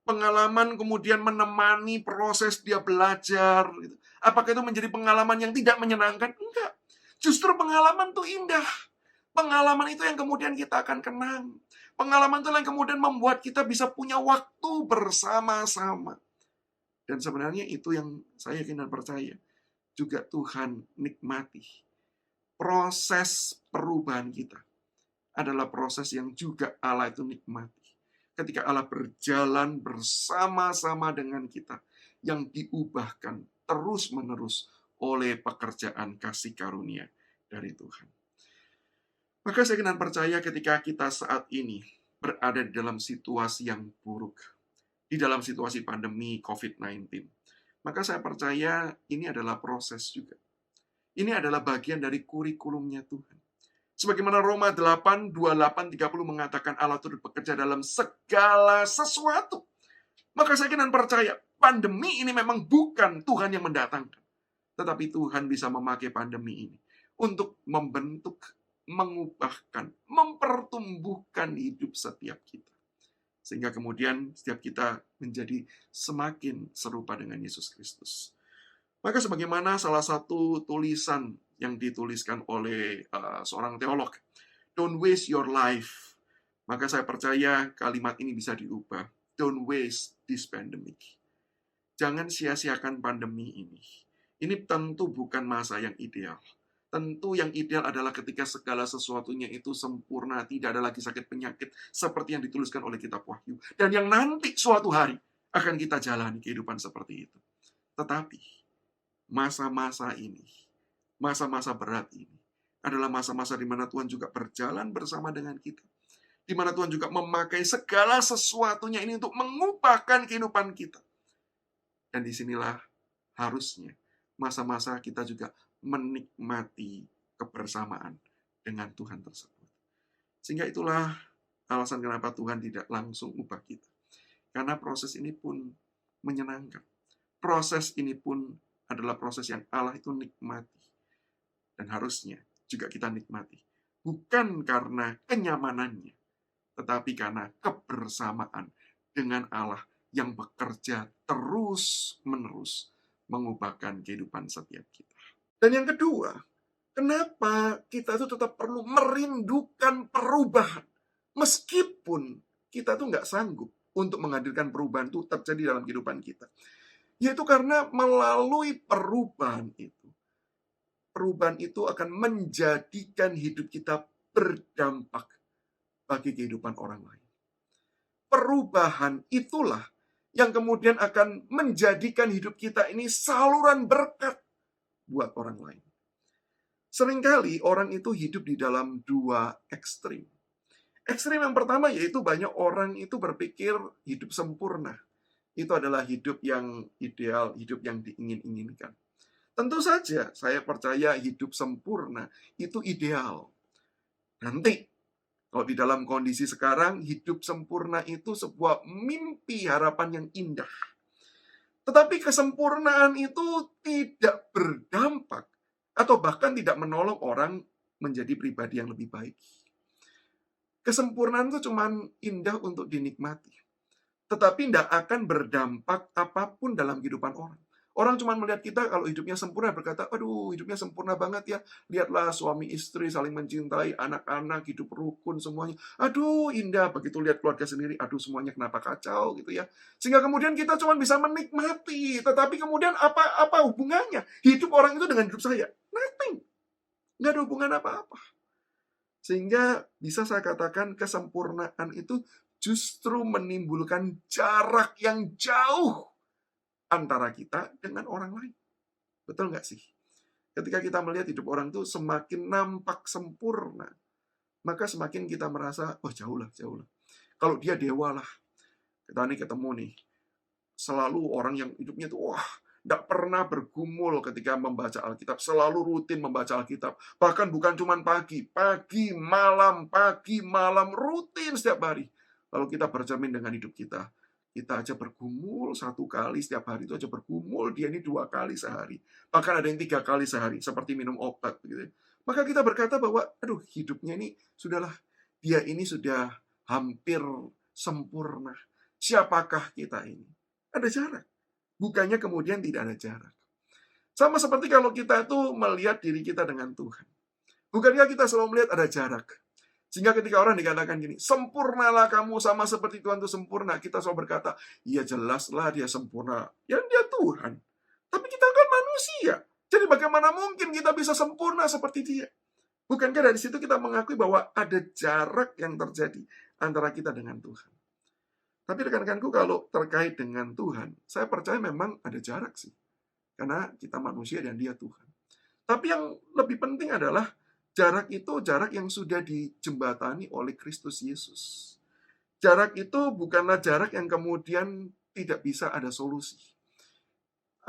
Pengalaman kemudian menemani proses dia belajar. Apakah itu menjadi pengalaman yang tidak menyenangkan? Enggak. Justru pengalaman itu indah. Pengalaman itu yang kemudian kita akan kenang. Pengalaman itu yang kemudian membuat kita bisa punya waktu bersama-sama. Dan sebenarnya itu yang saya yakin dan percaya. Juga Tuhan nikmati. Proses perubahan kita adalah proses yang juga Allah itu nikmati. Ketika Allah berjalan bersama-sama dengan kita, yang diubahkan terus-menerus oleh pekerjaan kasih karunia dari Tuhan. Maka saya kenal percaya ketika kita saat ini berada di dalam situasi yang buruk, di dalam situasi pandemi COVID-19, maka saya percaya ini adalah proses juga. Ini adalah bagian dari kurikulumnya Tuhan. Sebagaimana Roma 8, 28, 30 mengatakan Allah turut bekerja dalam segala sesuatu. Maka saya yakin dan percaya, pandemi ini memang bukan Tuhan yang mendatangkan. Tetapi Tuhan bisa memakai pandemi ini untuk membentuk, mengubahkan, mempertumbuhkan hidup setiap kita. Sehingga kemudian setiap kita menjadi semakin serupa dengan Yesus Kristus. Maka sebagaimana salah satu tulisan yang dituliskan oleh seorang teolog, don't waste your life. Maka saya percaya kalimat ini bisa diubah. Don't waste this pandemic. Jangan sia-siakan pandemi ini. Ini tentu bukan masa yang ideal. Tentu yang ideal adalah ketika segala sesuatunya itu sempurna, tidak ada lagi sakit penyakit, seperti yang dituliskan oleh kitab Wahyu. Dan yang nanti suatu hari akan kita jalani kehidupan seperti itu. Tetapi masa-masa ini, masa-masa berat ini adalah masa-masa di mana Tuhan juga berjalan bersama dengan kita. di mana Tuhan juga memakai segala sesuatunya ini untuk mengubahkan kehidupan kita. Dan disinilah harusnya masa-masa kita juga menikmati kebersamaan dengan Tuhan tersebut. Sehingga itulah alasan kenapa Tuhan tidak langsung ubah kita. Karena proses ini pun menyenangkan. Proses ini pun adalah proses yang Allah itu nikmati. Dan harusnya juga kita nikmati. Bukan karena kenyamanannya, tetapi karena kebersamaan dengan Allah yang bekerja terus-menerus mengubahkan kehidupan setiap kita. Dan yang kedua, kenapa kita itu tetap perlu merindukan perubahan? Meskipun kita tuh nggak sanggup untuk menghadirkan perubahan itu terjadi dalam kehidupan kita. Yaitu karena melalui perubahan itu akan menjadikan hidup kita berdampak bagi kehidupan orang lain. Perubahan itulah yang kemudian akan menjadikan hidup kita ini saluran berkat buat orang lain. Seringkali orang itu hidup di dalam dua ekstrim. Ekstrim yang pertama yaitu banyak orang itu berpikir hidup sempurna. Itu adalah hidup yang ideal, hidup yang diingin-inginkan. Tentu saja saya percaya hidup sempurna itu ideal. Nanti, kalau di dalam kondisi sekarang, hidup sempurna itu sebuah mimpi harapan yang indah. Tetapi kesempurnaan itu tidak berdampak atau bahkan tidak menolong orang menjadi pribadi yang lebih baik. Kesempurnaan itu cuma indah untuk dinikmati. Tetapi tidak akan berdampak apapun dalam kehidupan orang. Orang cuma melihat kita kalau hidupnya sempurna, berkata, aduh hidupnya sempurna banget ya. Lihatlah suami istri saling mencintai, anak-anak hidup rukun semuanya. Aduh indah, begitu lihat keluarga sendiri, aduh semuanya kenapa kacau gitu ya. Sehingga kemudian kita cuma bisa menikmati. Tetapi kemudian apa hubungannya hidup orang itu dengan hidup saya? Nothing. Nggak ada hubungan apa-apa. Sehingga bisa saya katakan kesempurnaan itu justru menimbulkan jarak yang jauh antara kita dengan orang lain. Betul nggak sih? Ketika kita melihat hidup orang itu semakin nampak sempurna, maka semakin kita merasa, oh jauh lah. Kalau dia dewa lah. Kita nih ketemu nih, selalu orang yang hidupnya itu, tidak pernah bergumul ketika membaca Alkitab, selalu rutin membaca Alkitab. Bahkan bukan cuma pagi malam, rutin setiap hari. Lalu kita bercermin dengan hidup kita. Kita aja bergumul 1 kali setiap hari, itu aja bergumul, dia ini 2 kali sehari. Bahkan ada yang 3 kali sehari, seperti minum obat. Gitu. Maka kita berkata bahwa, aduh hidupnya ini, sudahlah, dia ini sudah hampir sempurna. Siapakah kita ini? Ada jarak. Bukannya kemudian tidak ada jarak. Sama seperti kalau kita itu melihat diri kita dengan Tuhan. Bukankah kita selalu melihat ada jarak? Sehingga ketika orang dikatakan gini, sempurnalah kamu sama seperti Tuhan itu sempurna. Kita selalu berkata, ya jelaslah dia sempurna. Ya dia Tuhan. Tapi kita kan manusia. Jadi bagaimana mungkin kita bisa sempurna seperti dia? Bukankah dari situ kita mengakui bahwa ada jarak yang terjadi antara kita dengan Tuhan? Tapi rekan-rekanku kalau terkait dengan Tuhan, saya percaya memang ada jarak sih. Karena kita manusia dan dia Tuhan. Tapi yang lebih penting adalah jarak itu jarak yang sudah dijembatani oleh Kristus Yesus. Jarak itu bukanlah jarak yang kemudian tidak bisa ada solusi.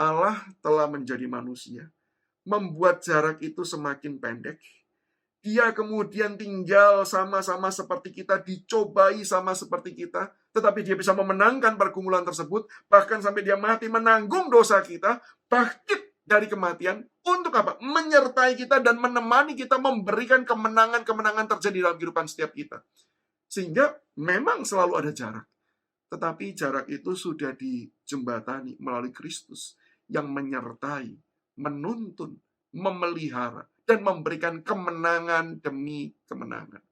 Allah telah menjadi manusia, membuat jarak itu semakin pendek. Dia kemudian tinggal sama-sama seperti kita, dicobai sama seperti kita, tetapi dia bisa memenangkan pergumulan tersebut, bahkan sampai dia mati menanggung dosa kita, bangkit dari kematian, untuk apa? Menyertai kita dan menemani kita, memberikan kemenangan-kemenangan terjadi dalam kehidupan setiap kita. Sehingga memang selalu ada jarak. Tetapi jarak itu sudah dijembatani melalui Kristus yang menyertai, menuntun, memelihara, dan memberikan kemenangan demi kemenangan.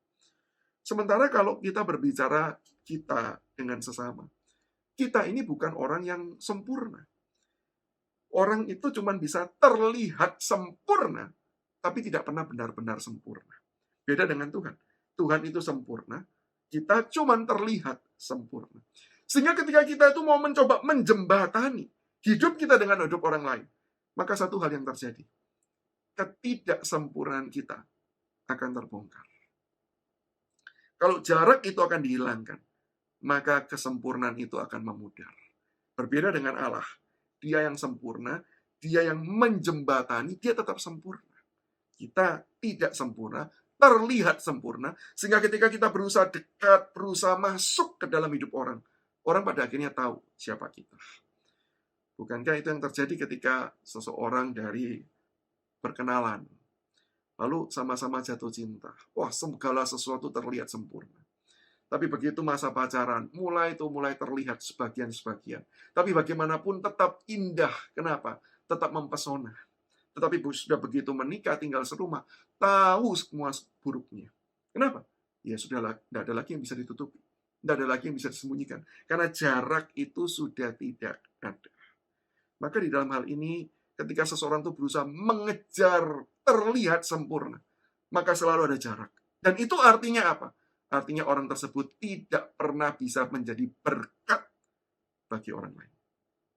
Sementara kalau kita berbicara kita dengan sesama, kita ini bukan orang yang sempurna. Orang itu cuma bisa terlihat sempurna, tapi tidak pernah benar-benar sempurna. Beda dengan Tuhan. Tuhan itu sempurna, kita cuma terlihat sempurna. Sehingga ketika kita itu mau mencoba menjembatani hidup kita dengan hidup orang lain, maka satu hal yang terjadi. Ketidaksempurnaan kita akan terbongkar. Kalau jarak itu akan dihilangkan, maka kesempurnaan itu akan memudar. Berbeda dengan Allah, dia yang sempurna, dia yang menjembatani, dia tetap sempurna. Kita tidak sempurna, terlihat sempurna, sehingga ketika kita berusaha dekat, berusaha masuk ke dalam hidup orang, orang pada akhirnya tahu siapa kita. Bukankah itu yang terjadi ketika seseorang dari berkenalan, lalu sama-sama jatuh cinta. Wah, segala sesuatu terlihat sempurna. Tapi begitu masa pacaran, mulai terlihat sebagian-sebagian. Tapi bagaimanapun tetap indah. Kenapa? Tetap mempesona. Tetapi sudah begitu menikah, tinggal serumah, tahu semua buruknya. Kenapa? Ya sudah, tidak ada lagi yang bisa ditutupi. Tidak ada lagi yang bisa disembunyikan. Karena jarak itu sudah tidak ada. Maka di dalam hal ini, ketika seseorang itu berusaha mengejar terlihat sempurna, maka selalu ada jarak. Dan itu artinya apa? Artinya orang tersebut tidak pernah bisa menjadi berkat bagi orang lain.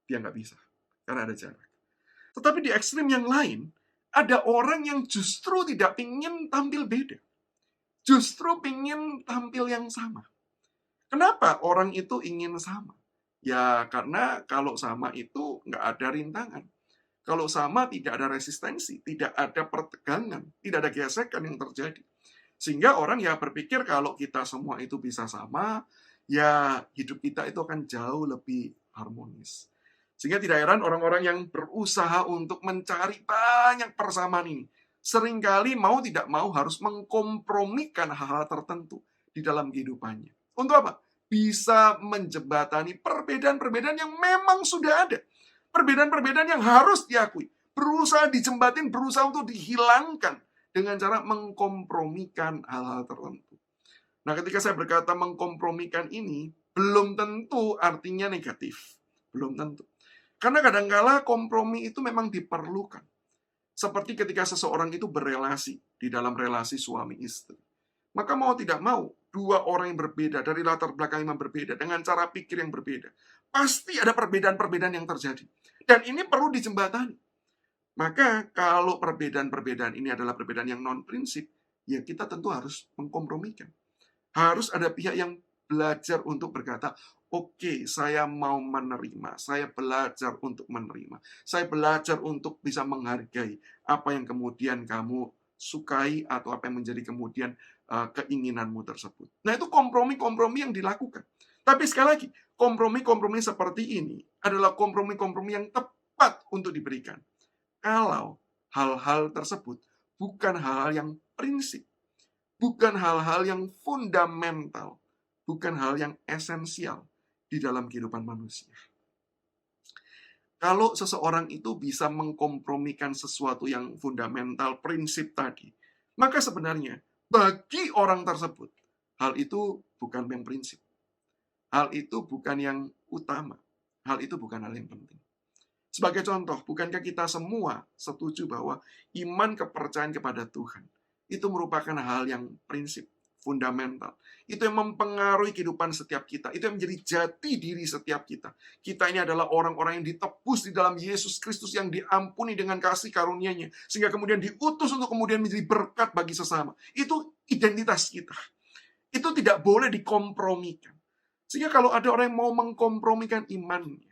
Dia nggak bisa, karena ada jarak. Tetapi di ekstrim yang lain, ada orang yang justru tidak ingin tampil beda. Justru ingin tampil yang sama. Kenapa orang itu ingin sama? Ya karena kalau sama itu nggak ada rintangan. Kalau sama tidak ada resistensi, tidak ada pertegangan, tidak ada gesekan yang terjadi. Sehingga orang ya berpikir kalau kita semua itu bisa sama, ya hidup kita itu akan jauh lebih harmonis. Sehingga tidak heran orang-orang yang berusaha untuk mencari banyak persamaan ini, seringkali mau tidak mau harus mengkompromikan hal-hal tertentu di dalam kehidupannya. Untuk apa? Bisa menjembatani perbedaan-perbedaan yang memang sudah ada. Perbedaan-perbedaan yang harus diakui. Berusaha dijembatin, berusaha untuk dihilangkan dengan cara mengkompromikan hal-hal tertentu. Nah, ketika saya berkata mengkompromikan ini, belum tentu artinya negatif. Belum tentu. Karena kadang-kala kompromi itu memang diperlukan. Seperti ketika seseorang itu berelasi di dalam relasi suami istri. Maka mau tidak mau, dua orang yang berbeda, dari latar belakang yang berbeda, dengan cara pikir yang berbeda, pasti ada perbedaan-perbedaan yang terjadi. Dan ini perlu dijembatani. Maka kalau perbedaan-perbedaan ini adalah perbedaan yang non-prinsip, ya kita tentu harus mengkompromikan. Harus ada pihak yang belajar untuk berkata, oke, saya mau menerima, saya belajar untuk menerima, saya belajar untuk bisa menghargai apa yang kemudian kamu sukai atau apa yang menjadi kemudian keinginanmu tersebut. Nah, itu kompromi-kompromi yang dilakukan. Tapi sekali lagi, kompromi-kompromi seperti ini adalah kompromi-kompromi yang tepat untuk diberikan. Kalau hal-hal tersebut bukan hal-hal yang prinsip, bukan hal-hal yang fundamental, bukan hal yang esensial di dalam kehidupan manusia. Kalau seseorang itu bisa mengkompromikan sesuatu yang fundamental, prinsip tadi, maka sebenarnya bagi orang tersebut, hal itu bukan yang prinsip. Hal itu bukan yang utama. Hal itu bukan hal yang penting. Sebagai contoh, bukankah kita semua setuju bahwa iman kepercayaan kepada Tuhan itu merupakan hal yang prinsip, fundamental. Itu yang mempengaruhi kehidupan setiap kita. Itu yang menjadi jati diri setiap kita. Kita ini adalah orang-orang yang ditebus di dalam Yesus Kristus yang diampuni dengan kasih karunia-Nya. Sehingga kemudian diutus untuk kemudian menjadi berkat bagi sesama. Itu identitas kita. Itu tidak boleh dikompromikan. Sehingga kalau ada orang yang mau mengkompromikan imannya,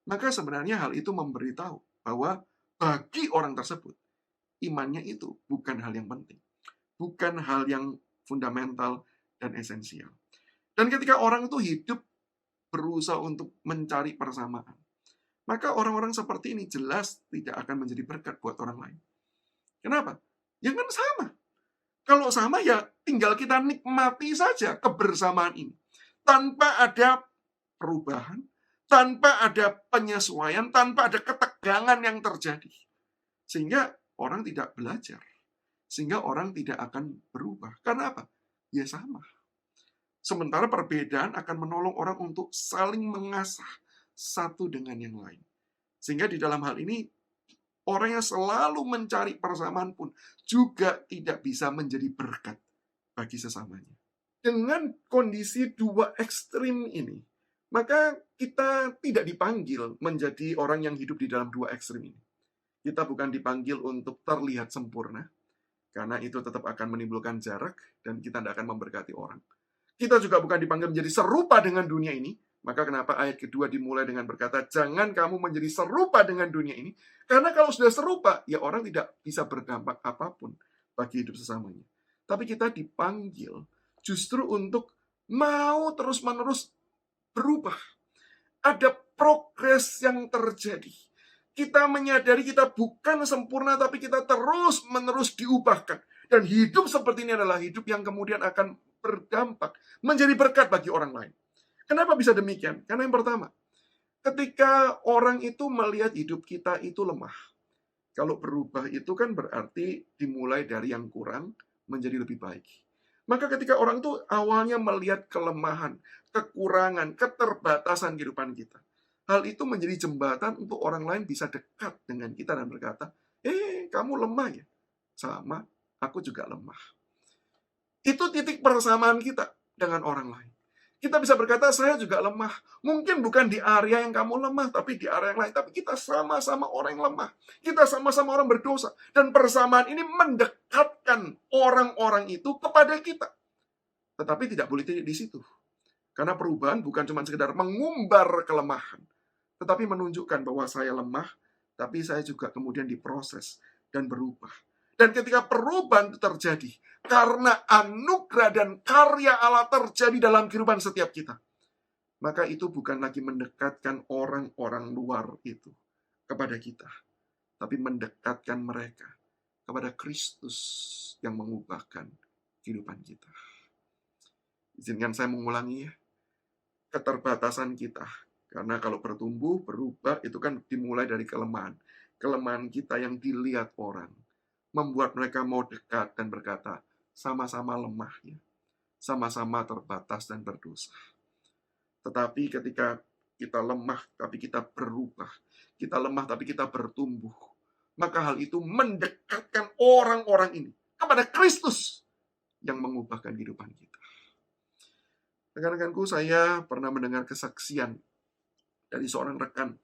maka sebenarnya hal itu memberitahu bahwa bagi orang tersebut, imannya itu bukan hal yang penting. Bukan hal yang fundamental dan esensial. Dan ketika orang itu hidup berusaha untuk mencari persamaan, maka orang-orang seperti ini jelas tidak akan menjadi berkat buat orang lain. Kenapa? Ya kan sama. Kalau sama ya tinggal kita nikmati saja kebersamaan ini. Tanpa ada perubahan, tanpa ada penyesuaian, tanpa ada ketegangan yang terjadi. Sehingga orang tidak belajar. Sehingga orang tidak akan berubah. Karena apa? Ya sama. Sementara perbedaan akan menolong orang untuk saling mengasah satu dengan yang lain. Sehingga di dalam hal ini, orang yang selalu mencari persamaan pun juga tidak bisa menjadi berkat bagi sesamanya. Dengan kondisi dua ekstrim ini, maka kita tidak dipanggil menjadi orang yang hidup di dalam dua ekstrim ini. Kita bukan dipanggil untuk terlihat sempurna, karena itu tetap akan menimbulkan jarak dan kita tidak akan memberkati orang. Kita juga bukan dipanggil menjadi serupa dengan dunia ini. Maka kenapa ayat kedua dimulai dengan berkata, jangan kamu menjadi serupa dengan dunia ini. Karena kalau sudah serupa, ya orang tidak bisa berdampak apapun bagi hidup sesamanya. Tapi kita dipanggil justru untuk mau terus-menerus berubah. Ada progres yang terjadi. Kita menyadari kita bukan sempurna, tapi kita terus-menerus diubahkan. Dan hidup seperti ini adalah hidup yang kemudian akan berdampak, menjadi berkat bagi orang lain. Kenapa bisa demikian? Karena yang pertama, ketika orang itu melihat hidup kita itu lemah. Kalau berubah itu kan berarti dimulai dari yang kurang menjadi lebih baik. Maka ketika orang itu awalnya melihat kelemahan, kekurangan, keterbatasan kehidupan kita, hal itu menjadi jembatan untuk orang lain bisa dekat dengan kita dan berkata, kamu lemah ya? Sama, aku juga lemah. Itu titik persamaan kita dengan orang lain. Kita bisa berkata, saya juga lemah. Mungkin bukan di area yang kamu lemah, tapi di area yang lain. Tapi kita sama-sama orang yang lemah. Kita sama-sama orang berdosa. Dan persamaan ini mendekatkan orang-orang itu kepada kita. Tetapi tidak boleh di situ. Karena perubahan bukan cuma sekedar mengumbar kelemahan. Tetapi menunjukkan bahwa saya lemah, tapi saya juga kemudian diproses dan berubah. Dan ketika perubahan itu terjadi, karena anugerah dan karya Allah terjadi dalam kehidupan setiap kita, maka itu bukan lagi mendekatkan orang-orang luar itu kepada kita, tapi mendekatkan mereka kepada Kristus yang mengubahkan kehidupan kita. Izinkan saya mengulangi ya, keterbatasan kita. Karena kalau bertumbuh, berubah, itu kan dimulai dari kelemahan. Kelemahan kita yang dilihat orang, membuat mereka mau dekat dan berkata, sama-sama lemah ya, sama-sama terbatas dan berdosa. Tetapi ketika kita lemah, tapi kita berubah, kita lemah, tapi kita bertumbuh, maka hal itu mendekatkan orang-orang ini kepada Kristus yang mengubahkan kehidupan kita. Rekan-rekanku, saya pernah mendengar kesaksian dari seorang rekan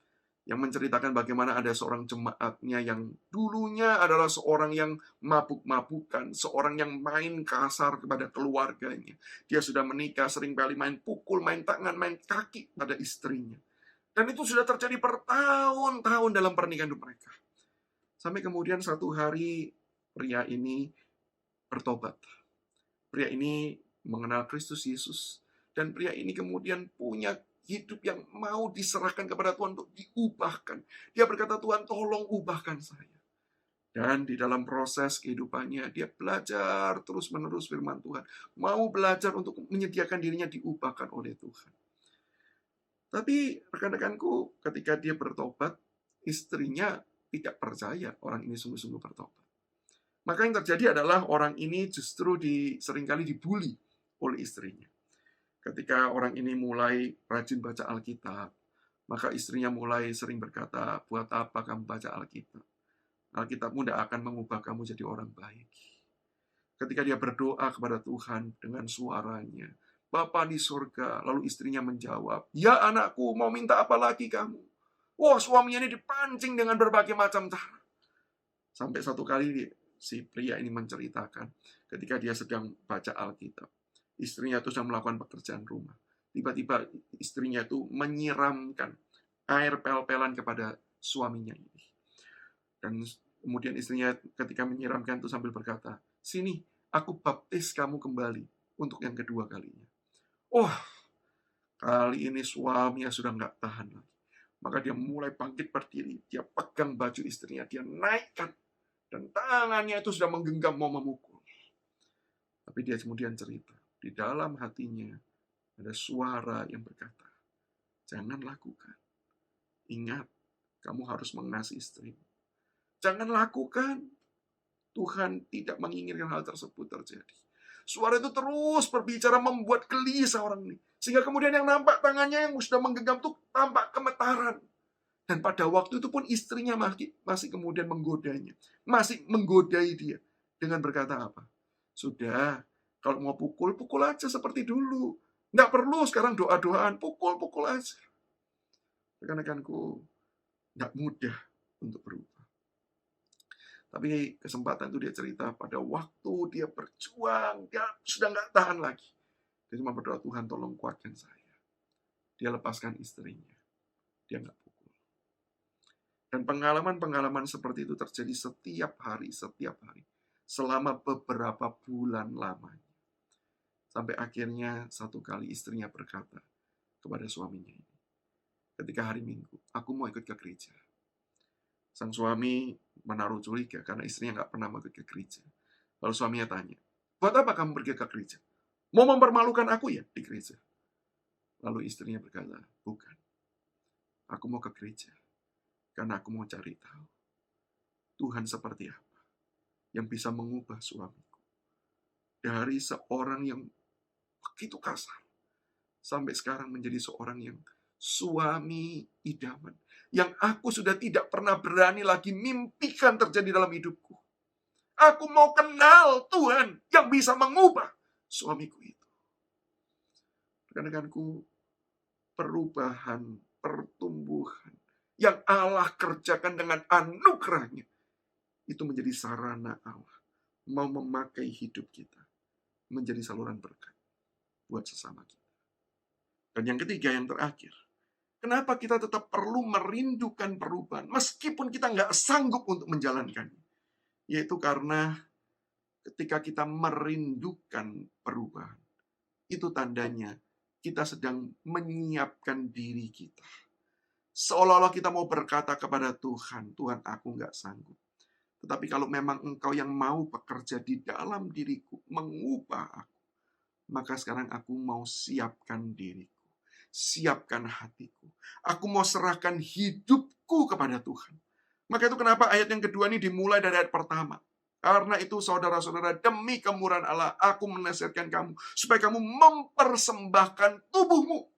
yang menceritakan bagaimana ada seorang jemaatnya yang dulunya adalah seorang yang mabuk-mabukan, seorang yang main kasar kepada keluarganya. Dia sudah menikah, seringkali main pukul, main tangan, main kaki pada istrinya. Dan itu sudah terjadi bertahun-tahun dalam pernikahan mereka. Sampai kemudian satu hari pria ini bertobat. Pria ini mengenal Kristus Yesus. Dan pria ini kemudian punya hidup yang mau diserahkan kepada Tuhan untuk diubahkan. Dia berkata, Tuhan tolong ubahkan saya. Dan di dalam proses kehidupannya, dia belajar terus-menerus firman Tuhan. Mau belajar untuk menyediakan dirinya diubahkan oleh Tuhan. Tapi rekan-rekanku, ketika dia bertobat, istrinya tidak percaya orang ini sungguh-sungguh bertobat. Maka yang terjadi adalah orang ini justru seringkali dibully oleh istrinya. Ketika orang ini mulai rajin baca Alkitab, maka istrinya mulai sering berkata, buat apa kamu baca Alkitab? Alkitabmu tidak akan mengubah kamu jadi orang baik. Ketika dia berdoa kepada Tuhan dengan suaranya, Bapa di surga, lalu istrinya menjawab, ya anakku, mau minta apa lagi kamu? Wah, suaminya ini dipancing dengan berbagai macam cara. Sampai satu kali si pria ini menceritakan, ketika dia sedang baca Alkitab, istrinya itu sedang melakukan pekerjaan rumah. Tiba-tiba istrinya itu menyiramkan air pel-pelan kepada suaminya ini. Dan kemudian istrinya ketika menyiramkan itu sambil berkata, sini, aku baptis kamu kembali untuk yang kedua kalinya. Kali ini suaminya sudah nggak tahan lagi. Maka dia mulai bangkit berdiri. Dia pegang baju istrinya, dia naikkan. Dan tangannya itu sudah menggenggam mau memukul. Tapi dia kemudian cerita. Di dalam hatinya ada suara yang berkata, jangan lakukan. Ingat, kamu harus mengasihi istrimu. Jangan lakukan. Tuhan tidak menginginkan hal tersebut terjadi. Suara itu terus berbicara membuat gelisah orang ini. Sehingga kemudian yang nampak tangannya yang sudah menggenggam itu tampak gemetaran. Dan pada waktu itu pun istrinya masih kemudian menggodanya. Masih menggodai dia. Dengan berkata apa? Sudah, kalau mau pukul, pukul aja seperti dulu. Nggak perlu sekarang doa-doaan, pukul aja. Rekan-rekanku, nggak mudah untuk berubah. Tapi kesempatan itu dia cerita pada waktu dia berjuang, dia sudah nggak tahan lagi. Dia cuma berdoa, Tuhan tolong kuatkan saya. Dia lepaskan istrinya. Dia nggak pukul. Dan pengalaman-pengalaman seperti itu terjadi setiap hari. Selama beberapa bulan lamanya. Sampai akhirnya satu kali istrinya berkata kepada suaminya ini. Ketika hari Minggu, aku mau ikut ke gereja. Sang suami menaruh curiga karena istrinya nggak pernah mau ikut ke gereja. Lalu suaminya tanya, buat apa kamu pergi ke gereja? Mau mempermalukan aku ya di gereja? Lalu istrinya berkata, bukan. Aku mau ke gereja karena aku mau cari tahu Tuhan seperti apa yang bisa mengubah suamiku. Dari seorang yang begitu kasar sampai sekarang menjadi seorang yang suami idaman. Yang aku sudah tidak pernah berani lagi mimpikan terjadi dalam hidupku. Aku mau kenal Tuhan yang bisa mengubah suamiku itu. Rekan-rekanku, perubahan, pertumbuhan yang Allah kerjakan dengan anugerahnya itu menjadi sarana Allah mau memakai hidup kita menjadi saluran berkat buat sesama kita. Dan yang ketiga, yang terakhir, kenapa kita tetap perlu merindukan perubahan meskipun kita nggak sanggup untuk menjalankannya? Yaitu karena ketika kita merindukan perubahan, itu tandanya kita sedang menyiapkan diri kita. Seolah-olah kita mau berkata kepada Tuhan, Tuhan aku nggak sanggup. Tetapi kalau memang Engkau yang mau bekerja di dalam diriku, mengubah aku, maka sekarang aku mau siapkan diriku, siapkan hatiku. Aku mau serahkan hidupku kepada Tuhan. Maka itu kenapa ayat yang kedua ini dimulai dari ayat pertama. Karena itu saudara-saudara, demi kemurahan Allah, aku menasihatkan kamu, supaya kamu mempersembahkan tubuhmu.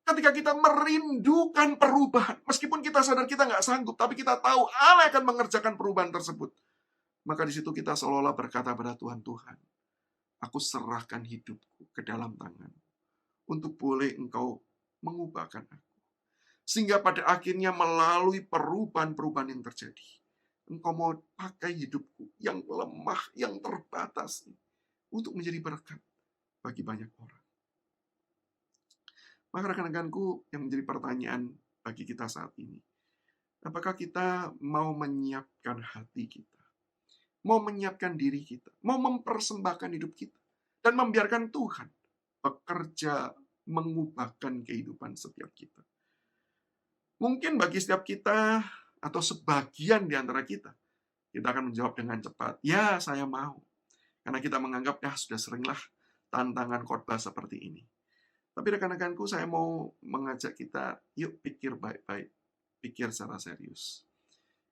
Ketika kita merindukan perubahan, meskipun kita sadar kita nggak sanggup, tapi kita tahu Allah akan mengerjakan perubahan tersebut. Maka di situ kita seolah-olah berkata pada Tuhan, Tuhan, aku serahkan hidupku ke dalam tangan untuk boleh Engkau mengubahkan aku. Sehingga pada akhirnya melalui perubahan-perubahan yang terjadi, Engkau mau pakai hidupku yang lemah, yang terbatas untuk menjadi berkat bagi banyak orang. Maka rekan-rekanku yang menjadi pertanyaan bagi kita saat ini, apakah kita mau menyiapkan hati kita, mau menyiapkan diri kita, mau mempersembahkan hidup kita, dan membiarkan Tuhan bekerja mengubahkan kehidupan setiap kita. Mungkin bagi setiap kita, atau sebagian di antara kita akan menjawab dengan cepat, ya saya mau. Karena kita menganggap, ya sudah seringlah tantangan khotbah seperti ini. Tapi rekan-rekanku, saya mau mengajak kita, yuk pikir baik-baik, pikir secara serius.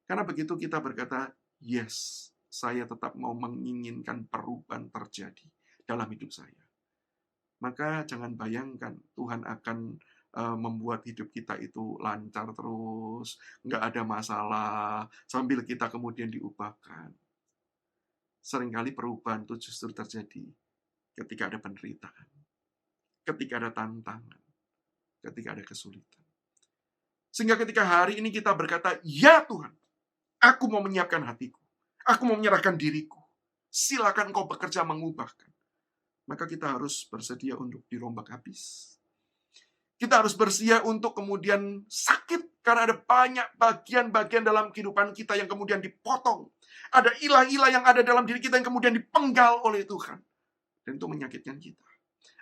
Karena begitu kita berkata, yes, saya tetap mau menginginkan perubahan terjadi dalam hidup saya. Maka jangan bayangkan Tuhan akan membuat hidup kita itu lancar terus, nggak ada masalah, sambil kita kemudian diubahkan. Seringkali perubahan itu justru terjadi ketika ada penderitaan, ketika ada tantangan, ketika ada kesulitan. Sehingga ketika hari ini kita berkata, ya Tuhan, aku mau menyiapkan hatiku, aku mau menyerahkan diriku, silakan Engkau bekerja mengubahkan. Maka kita harus bersedia untuk dirombak habis. Kita harus bersedia untuk kemudian sakit, karena ada banyak bagian-bagian dalam kehidupan kita yang kemudian dipotong. Ada ilah-ilah yang ada dalam diri kita yang kemudian dipenggal oleh Tuhan. Dan itu menyakitkan kita.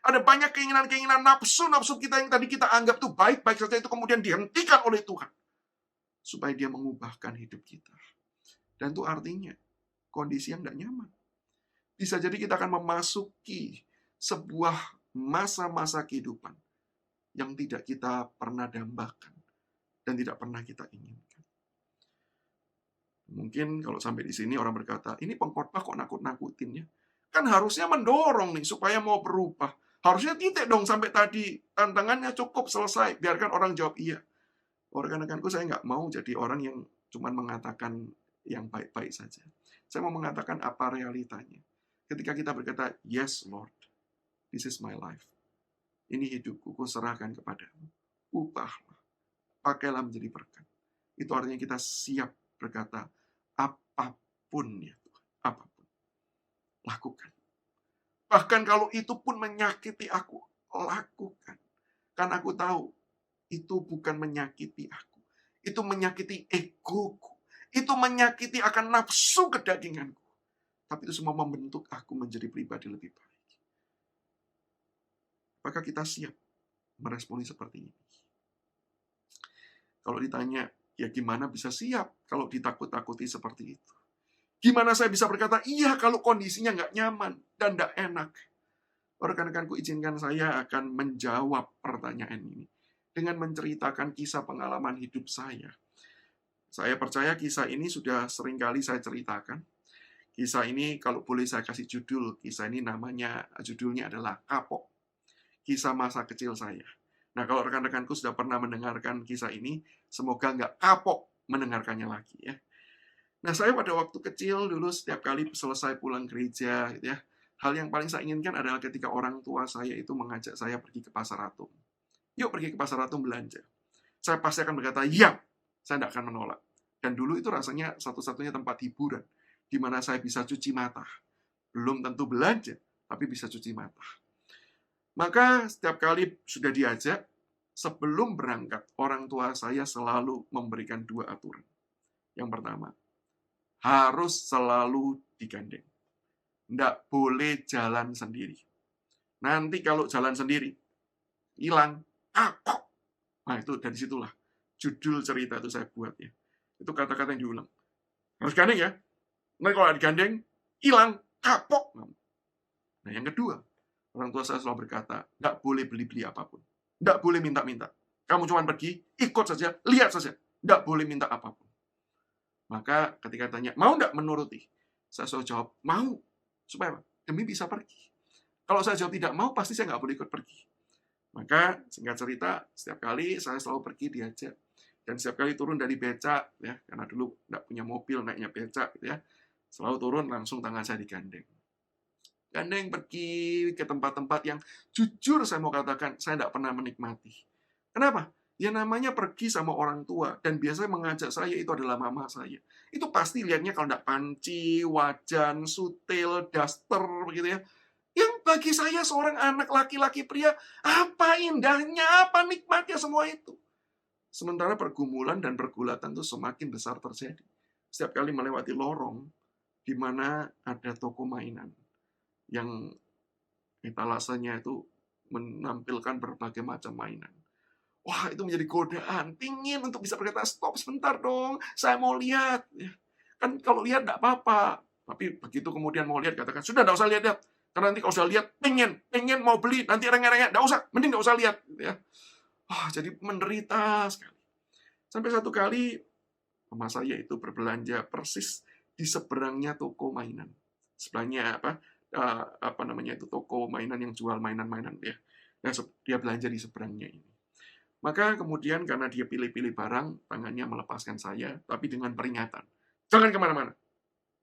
Ada banyak keinginan-keinginan nafsu-nafsu kita yang tadi kita anggap itu baik-baik saja, itu kemudian dihentikan oleh Tuhan. Supaya dia mengubahkan hidup kita. Dan itu artinya kondisi yang tidak nyaman. Bisa jadi kita akan memasuki sebuah masa-masa kehidupan yang tidak kita pernah dambakan dan tidak pernah kita inginkan. Mungkin kalau sampai di sini orang berkata, ini pengkhotbah kok nakut-nakutin ya? Kan harusnya mendorong nih supaya mau berubah. Harusnya titik dong sampai tadi tantangannya cukup selesai. Biarkan orang jawab iya. Rekan-rekanku, saya nggak mau jadi orang yang cuma mengatakan yang baik-baik saja. Saya mau mengatakan apa realitanya. Ketika kita berkata, yes Lord, this is my life. Ini hidupku, ku serahkan kepadamu. Ubahlah, pakailah menjadi berkat. Itu artinya kita siap berkata, apapun ya Tuhan, apapun. Lakukan. Bahkan kalau itu pun menyakiti aku, lakukan. Karena aku tahu, itu bukan menyakiti aku. Itu menyakiti egoku. Itu menyakiti akan nafsu kedaginganku. Tapi itu semua membentuk aku menjadi pribadi lebih baik. Apakah kita siap meresponi seperti ini? Kalau ditanya, ya gimana bisa siap kalau ditakut-takuti seperti itu? Gimana saya bisa berkata, iya kalau kondisinya nggak nyaman dan nggak enak? Rekan-rekanku, izinkan saya akan menjawab pertanyaan ini dengan menceritakan kisah pengalaman hidup saya. Saya percaya kisah ini sudah seringkali saya ceritakan. Kisah ini kalau boleh saya kasih judul, kisah ini judulnya adalah Kapok. Kisah masa kecil saya. Nah, kalau rekan-rekanku sudah pernah mendengarkan kisah ini, semoga nggak kapok mendengarkannya lagi ya. Nah, saya pada waktu kecil dulu setiap kali selesai pulang gereja, gitu ya, hal yang paling saya inginkan adalah ketika orang tua saya itu mengajak saya pergi ke Pasar Atom. Yuk pergi ke Pasar Atom belanja. Saya pasti akan berkata, ya, saya tidak akan menolak. Dan dulu itu rasanya satu-satunya tempat hiburan, di mana saya bisa cuci mata. Belum tentu belanja, tapi bisa cuci mata. Maka setiap kali sudah diajak, sebelum berangkat, orang tua saya selalu memberikan 2 aturan. Yang pertama, harus selalu digandeng. Nggak boleh jalan sendiri. Nanti kalau jalan sendiri, hilang, kapok. Nah, itu dari situlah judul cerita itu saya buat ya. Itu kata-kata yang diulang. Harus gandeng ya. Nanti kalau digandeng, hilang, kapok. Nah, yang kedua, orang tua saya selalu berkata, nggak boleh beli-beli apapun. Nggak boleh minta-minta. Kamu cuma pergi, ikut saja, lihat saja. Nggak boleh minta apapun. Maka ketika tanya, mau nggak menuruti? Saya selalu jawab, mau. Supaya apa? Demi bisa pergi. Kalau saya jawab tidak mau, pasti saya nggak boleh ikut pergi. Maka singkat cerita, setiap kali saya selalu pergi diajak. Dan setiap kali turun dari becak, ya, karena dulu nggak punya mobil, naiknya becak, gitu ya, selalu turun langsung tangan saya digandeng. Gandeng pergi ke tempat-tempat yang jujur saya mau katakan, saya tidak pernah menikmati. Kenapa? Ya namanya pergi sama orang tua, dan biasanya mengajak saya itu adalah mama saya. Itu pasti lihatnya kalau tidak panci, wajan, sutil, daster, begitu ya. Yang bagi saya seorang anak laki-laki pria, apa indahnya, apa nikmatnya semua itu. Sementara pergumulan dan pergulatan itu semakin besar terjadi. Setiap kali melewati lorong, di mana ada toko mainan yang etalasenya itu menampilkan berbagai macam mainan. Wah, itu menjadi godaan. Pingin untuk bisa berkata, stop sebentar dong, saya mau lihat. Kan kalau lihat tidak apa-apa. Tapi begitu kemudian mau lihat, katakan, sudah tidak usah lihat-lihat. Karena nanti kalau sudah lihat, pengen mau beli, nanti rengek-rengek, tidak usah, mending tidak usah lihat. Wah, jadi menderita sekali. Sampai satu kali, mama saya itu berbelanja persis di seberangnya toko mainan. Sebelahnya toko mainan yang jual mainan-mainan ya. Dan dia belanja di seberangnya ini. Maka kemudian karena dia pilih-pilih barang, tangannya melepaskan saya, tapi dengan peringatan. Jangan kemana-mana.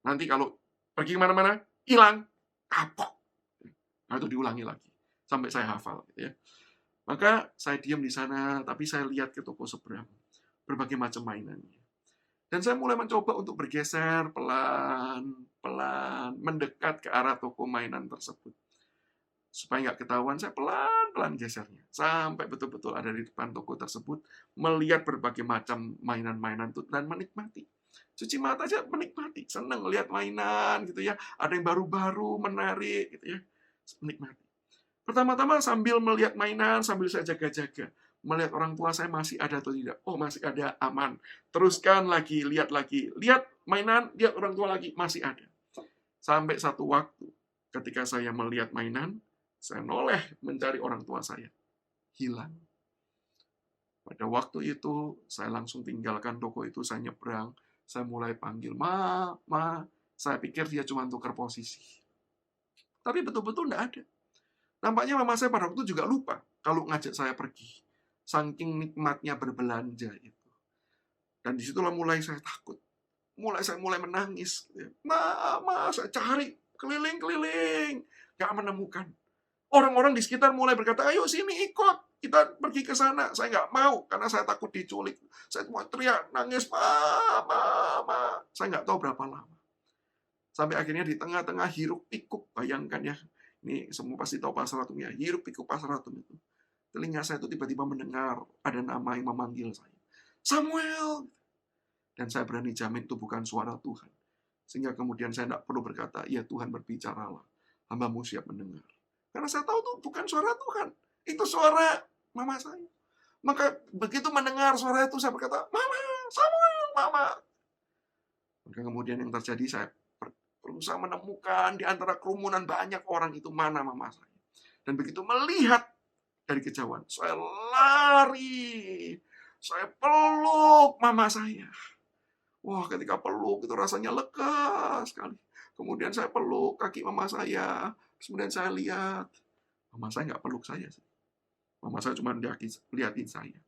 Nanti kalau pergi kemana-mana, hilang, kapok. Nah, itu diulangi lagi. Sampai saya hafal. Gitu ya. Maka saya diam di sana, tapi saya lihat ke toko seberang. Berbagai macam mainannya. Dan saya mulai mencoba untuk bergeser pelan-pelan, mendekat ke arah toko mainan tersebut. Supaya nggak ketahuan, saya pelan-pelan gesernya. Sampai betul-betul ada di depan toko tersebut, melihat berbagai macam mainan-mainan itu, dan menikmati. Cuci mata aja menikmati, senang lihat mainan, gitu ya. Ada yang baru-baru, menarik, gitu ya. Menikmati. Pertama-tama sambil melihat mainan, sambil saya jaga-jaga. Melihat orang tua saya masih ada atau tidak. Oh, masih ada, aman. Teruskan lagi, lihat lagi. Lihat mainan, lihat orang tua lagi, masih ada. Sampai satu waktu, ketika saya melihat mainan, saya noleh mencari orang tua saya. Hilang. Pada waktu itu, saya langsung tinggalkan toko itu, saya nyebrang. Saya mulai panggil, Ma. Saya pikir dia cuma tukar posisi. Tapi betul-betul tidak ada. Nampaknya mama saya pada waktu itu juga lupa kalau ngajak saya pergi. Saking nikmatnya berbelanja itu. Dan disitulah mulai saya takut. Saya mulai menangis. Ma, saya cari keliling-keliling. Nggak menemukan. Orang-orang di sekitar mulai berkata, ayo sini ikut. Kita pergi ke sana. Saya nggak mau karena saya takut diculik. Saya cuma teriak, nangis, Ma. Saya nggak tahu berapa lama. Sampai akhirnya di tengah-tengah hiruk pikuk, bayangkan ya. Ini semua pasti tahu Pasratum ya. Hiruk pikuk Pasratum itu. Telinga saya itu tiba-tiba mendengar ada nama yang memanggil saya. Samuel! Dan saya berani jamin itu bukan suara Tuhan. Sehingga kemudian saya tidak perlu berkata, ya Tuhan berbicaralah. Hamba-Mu siap mendengar. Karena saya tahu itu bukan suara Tuhan. Itu suara mama saya. Maka begitu mendengar suara itu saya berkata, Mama, Samuel, Mama. Maka kemudian yang terjadi saya berusaha menemukan di antara kerumunan banyak orang itu mana mama saya. Dan begitu melihat dari kejauhan, saya lari. Saya peluk mama saya. Wah, ketika peluk itu rasanya lega sekali. Kemudian saya peluk kaki mama saya. Kemudian saya lihat. Mama saya nggak peluk saya. Mama saya cuma lihatin saya.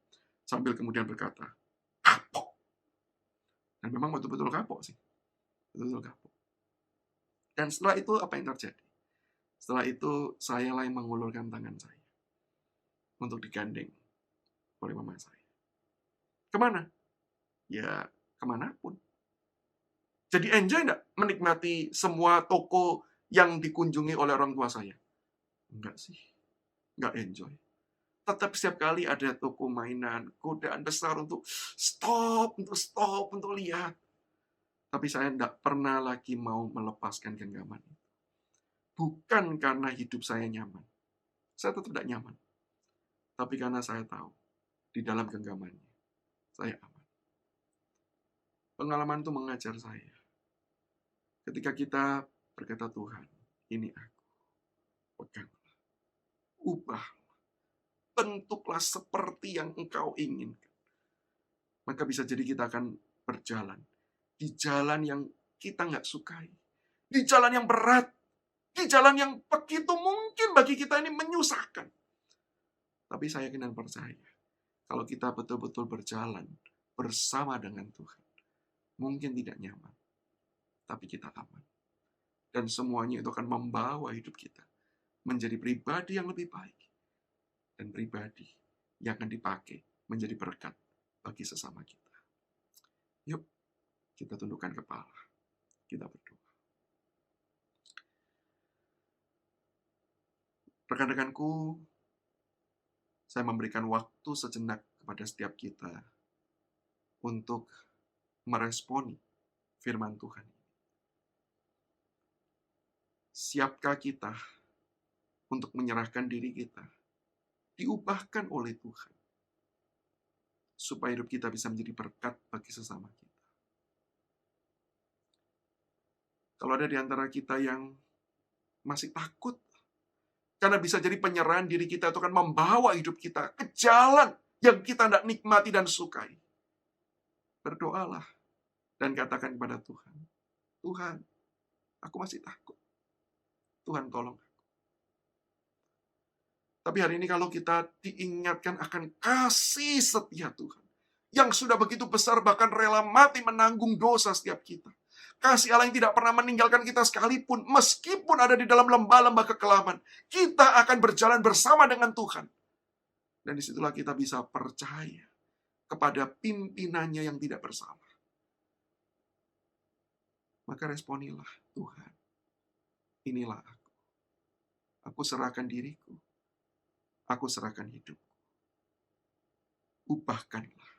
Sambil kemudian berkata, kapok. Dan memang betul-betul kapok sih. Betul-betul kapok. Dan setelah itu apa yang terjadi? Setelah itu saya lah yang mengulurkan tangan saya. Untuk digandeng oleh mama saya. Kemana? Ya, kemanapun. Jadi enjoy enggak menikmati semua toko yang dikunjungi oleh orang tua saya? Enggak sih. Enggak enjoy. Tetap setiap kali ada toko mainan, godaan besar untuk stop, untuk lihat. Tapi saya enggak pernah lagi mau melepaskan genggaman itu. Bukan karena hidup saya nyaman. Saya tetap tidak nyaman. Tapi karena saya tahu, di dalam genggamannya, saya aman. Pengalaman itu mengajar saya. Ketika kita berkata, Tuhan, ini aku. Peganglah. Ubahlah. Bentuklah seperti yang Engkau inginkan. Maka bisa jadi kita akan berjalan. Di jalan yang kita nggak sukai. Di jalan yang berat. Di jalan yang begitu mungkin bagi kita ini menyusahkan. Tapi saya yakin dan percaya. Kalau kita betul-betul berjalan bersama dengan Tuhan. Mungkin tidak nyaman. Tapi kita aman. Dan semuanya itu akan membawa hidup kita menjadi pribadi yang lebih baik. Dan pribadi yang akan dipakai menjadi berkat bagi sesama kita. Yuk, kita tundukkan kepala. Kita berdoa. Rekan-rekanku, saya memberikan waktu sejenak kepada setiap kita untuk meresponi firman Tuhan. Siapkah kita untuk menyerahkan diri kita, diubahkan oleh Tuhan, supaya hidup kita bisa menjadi berkat bagi sesama kita. Kalau ada di antara kita yang masih takut, karena bisa jadi penyerahan diri kita itu akan membawa hidup kita ke jalan yang kita tidak nikmati dan sukai. Berdoalah dan katakan kepada Tuhan, Tuhan, aku masih takut. Tuhan tolong aku. Tapi hari ini kalau kita diingatkan akan kasih setia Tuhan, yang sudah begitu besar bahkan rela mati menanggung dosa setiap kita. Kasih Allah yang tidak pernah meninggalkan kita sekalipun, meskipun ada di dalam lembah-lembah kekelaman, kita akan berjalan bersama dengan Tuhan. Dan disitulah kita bisa percaya kepada pimpinannya yang tidak bersalah. Maka responilah, Tuhan, inilah aku. Aku serahkan diriku. Aku serahkan hidupku. Ubahkanlah.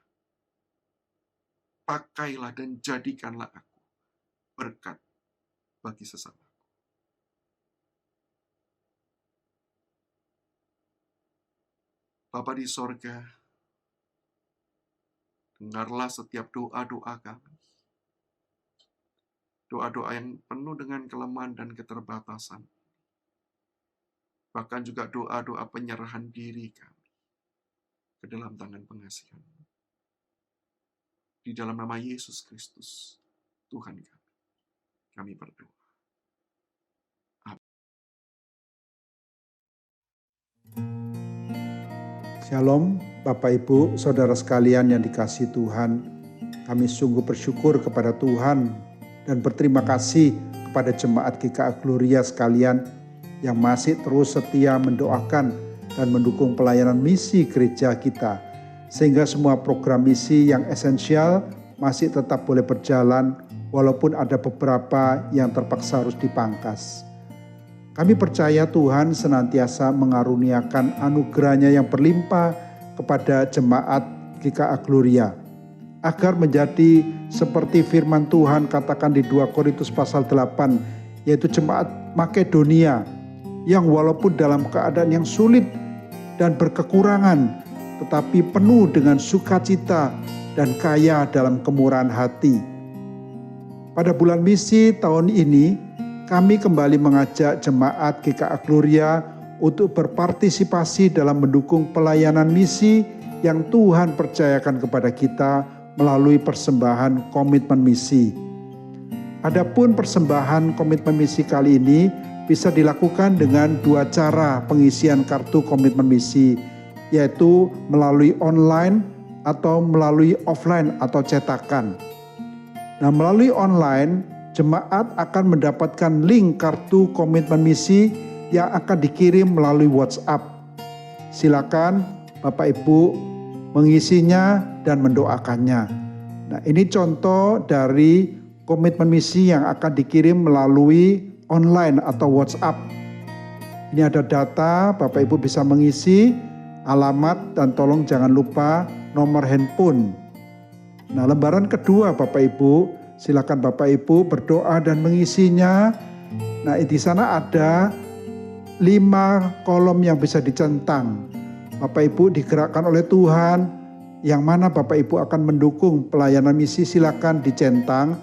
Pakailah dan jadikanlah aku berkat bagi sesama. Bapa di sorga, dengarlah setiap doa-doa kami. Doa-doa yang penuh dengan kelemahan dan keterbatasan. Bahkan juga doa-doa penyerahan diri kami ke dalam tangan pengasihan-Mu. Di dalam nama Yesus Kristus, Tuhan kami berdoa. Shalom, Bapak Ibu, Saudara sekalian yang dikasihi Tuhan. Kami sungguh bersyukur kepada Tuhan dan berterima kasih kepada jemaat GKA Gloria sekalian yang masih terus setia mendoakan dan mendukung pelayanan misi gereja kita. Sehingga semua program misi yang esensial masih tetap boleh berjalan walaupun ada beberapa yang terpaksa harus dipangkas. Kami percaya Tuhan senantiasa mengaruniakan anugerah-Nya yang berlimpah kepada jemaat GKA Gloria, agar menjadi seperti firman Tuhan katakan di 2 Korintus pasal 8, yaitu jemaat Makedonia yang walaupun dalam keadaan yang sulit dan berkekurangan, tetapi penuh dengan sukacita dan kaya dalam kemurahan hati. Pada bulan misi tahun ini, kami kembali mengajak jemaat GKA Gloria untuk berpartisipasi dalam mendukung pelayanan misi yang Tuhan percayakan kepada kita melalui persembahan komitmen misi. Adapun persembahan komitmen misi kali ini bisa dilakukan dengan 2 cara pengisian kartu komitmen misi, yaitu melalui online atau melalui offline atau cetakan. Nah, melalui online, jemaat akan mendapatkan link kartu komitmen misi yang akan dikirim melalui WhatsApp. Silakan Bapak Ibu mengisinya dan mendoakannya. Nah, ini contoh dari komitmen misi yang akan dikirim melalui online atau WhatsApp. Ini ada data, Bapak Ibu bisa mengisi alamat dan tolong jangan lupa nomor handphone. Nah, lembaran kedua Bapak Ibu, silakan Bapak Ibu berdoa dan mengisinya. Nah, di sana ada 5 kolom yang bisa dicentang. Bapak Ibu digerakkan oleh Tuhan, yang mana Bapak Ibu akan mendukung pelayanan misi, silakan dicentang.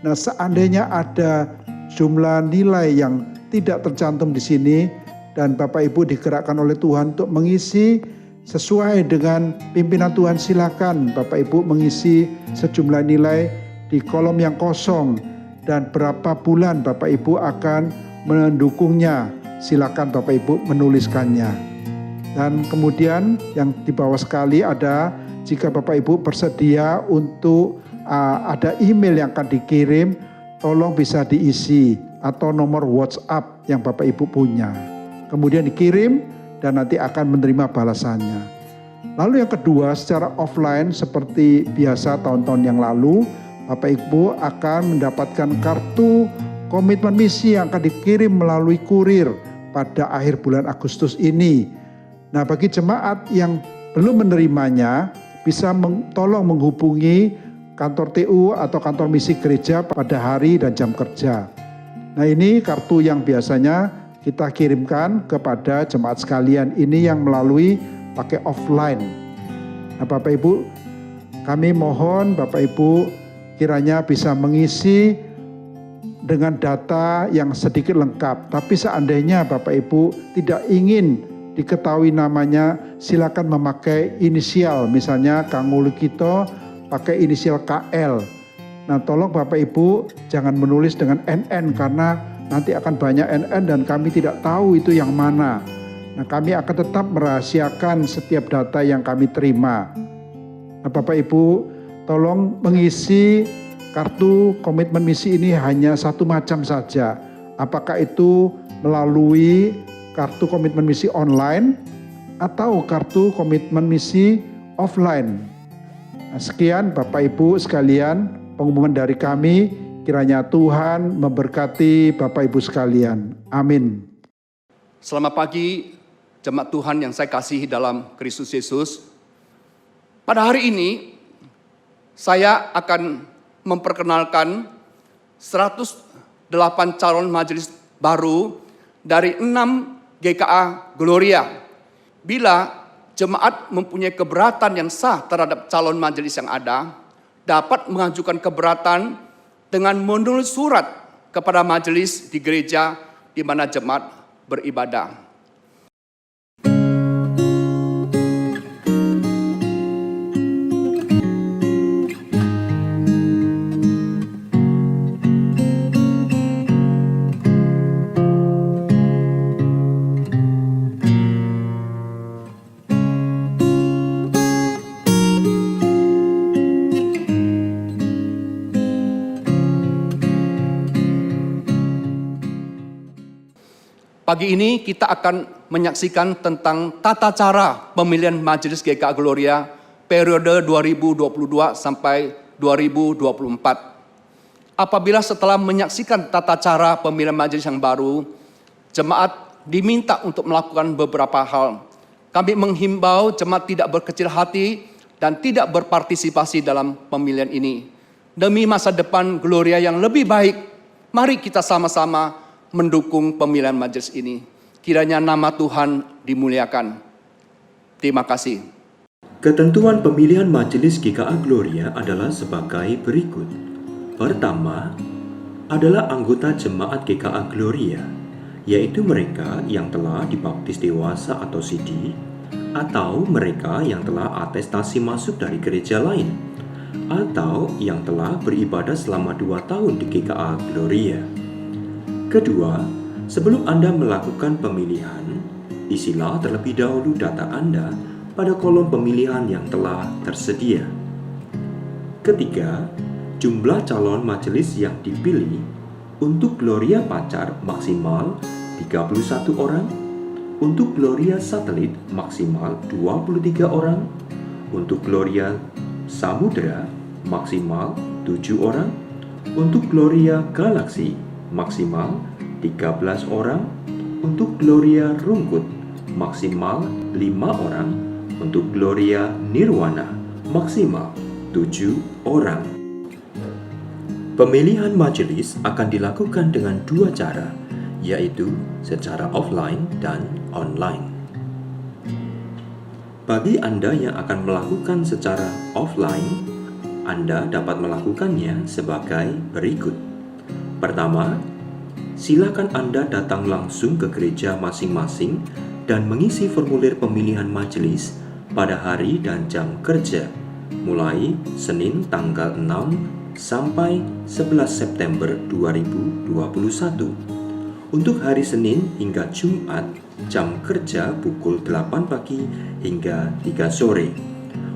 Nah, seandainya ada jumlah nilai yang tidak tercantum di sini dan Bapak Ibu digerakkan oleh Tuhan untuk mengisi sesuai dengan pimpinan Tuhan, silakan Bapak Ibu mengisi sejumlah nilai di kolom yang kosong dan berapa bulan Bapak Ibu akan mendukungnya. Silakan Bapak Ibu menuliskannya. Dan kemudian yang di bawah sekali ada, jika Bapak Ibu bersedia untuk ada email yang akan dikirim, tolong bisa diisi atau nomor WhatsApp yang Bapak Ibu punya. Kemudian dikirim dan nanti akan menerima balasannya. Lalu yang kedua, secara offline seperti biasa tahun-tahun yang lalu, Bapak Ibu akan mendapatkan kartu komitmen misi yang akan dikirim melalui kurir pada akhir bulan Agustus ini. Nah, bagi jemaat yang belum menerimanya, bisa tolong menghubungi kantor TU atau kantor misi gereja pada hari dan jam kerja. Nah, ini kartu yang biasanya kita kirimkan kepada jemaat sekalian, ini yang melalui pakai offline. Nah, Bapak Ibu, kami mohon Bapak Ibu kiranya bisa mengisi dengan data yang sedikit lengkap. Tapi seandainya Bapak Ibu tidak ingin diketahui namanya, silakan memakai inisial. Misalnya Kang Ulukito pakai inisial KL. Nah, tolong Bapak Ibu jangan menulis dengan NN karena nanti akan banyak NN dan kami tidak tahu itu yang mana. Nah, kami akan tetap merahasiakan setiap data yang kami terima. Nah, Bapak Ibu, tolong mengisi kartu komitmen misi ini hanya satu macam saja. Apakah itu melalui kartu komitmen misi online atau kartu komitmen misi offline. Nah, sekian Bapak Ibu sekalian pengumuman dari kami. Kiranya Tuhan memberkati Bapak Ibu sekalian. Amin. Selamat pagi jemaat Tuhan yang saya kasihi dalam Kristus Yesus. Pada hari ini saya akan memperkenalkan 108 calon majelis baru dari 6 GKA Gloria. Bila jemaat mempunyai keberatan yang sah terhadap calon majelis yang ada, dapat mengajukan keberatan dengan menulis surat kepada majelis di gereja di mana jemaat beribadah. Pagi ini kita akan menyaksikan tentang tata cara pemilihan Majelis GKA Gloria periode 2022 sampai 2024. Apabila setelah menyaksikan tata cara pemilihan majelis yang baru, jemaat diminta untuk melakukan beberapa hal. Kami menghimbau jemaat tidak berkecil hati dan tidak berpartisipasi dalam pemilihan ini. Demi masa depan Gloria yang lebih baik, mari kita sama-sama mendukung pemilihan majelis ini. Kiranya nama Tuhan dimuliakan. Terima kasih. Ketentuan pemilihan Majelis GKA Gloria adalah sebagai berikut. Pertama, adalah anggota jemaat GKA Gloria, yaitu mereka yang telah dibaptis dewasa atau CD, atau mereka yang telah atestasi masuk dari gereja lain, atau yang telah beribadah selama 2 tahun di GKA Gloria. Kedua, sebelum Anda melakukan pemilihan, isilah terlebih dahulu data Anda pada kolom pemilihan yang telah tersedia. Ketiga, jumlah calon majelis yang dipilih untuk Gloria Pacar maksimal 31 orang, untuk Gloria Satelit maksimal 23 orang, untuk Gloria Samudra maksimal 7 orang, untuk Gloria Galaksi maksimal 13 orang, untuk Gloria Rungkut maksimal 5 orang, untuk Gloria Nirwana maksimal 7 orang. Pemilihan majelis akan dilakukan dengan 2 cara, yaitu secara offline dan online. Bagi Anda yang akan melakukan secara offline, Anda dapat melakukannya sebagai berikut. Pertama, silakan Anda datang langsung ke gereja masing-masing dan mengisi formulir pemilihan majelis pada hari dan jam kerja, mulai Senin tanggal 6 sampai 11 September 2021. Untuk hari Senin hingga Jumat, jam kerja pukul 8 pagi hingga 3 sore.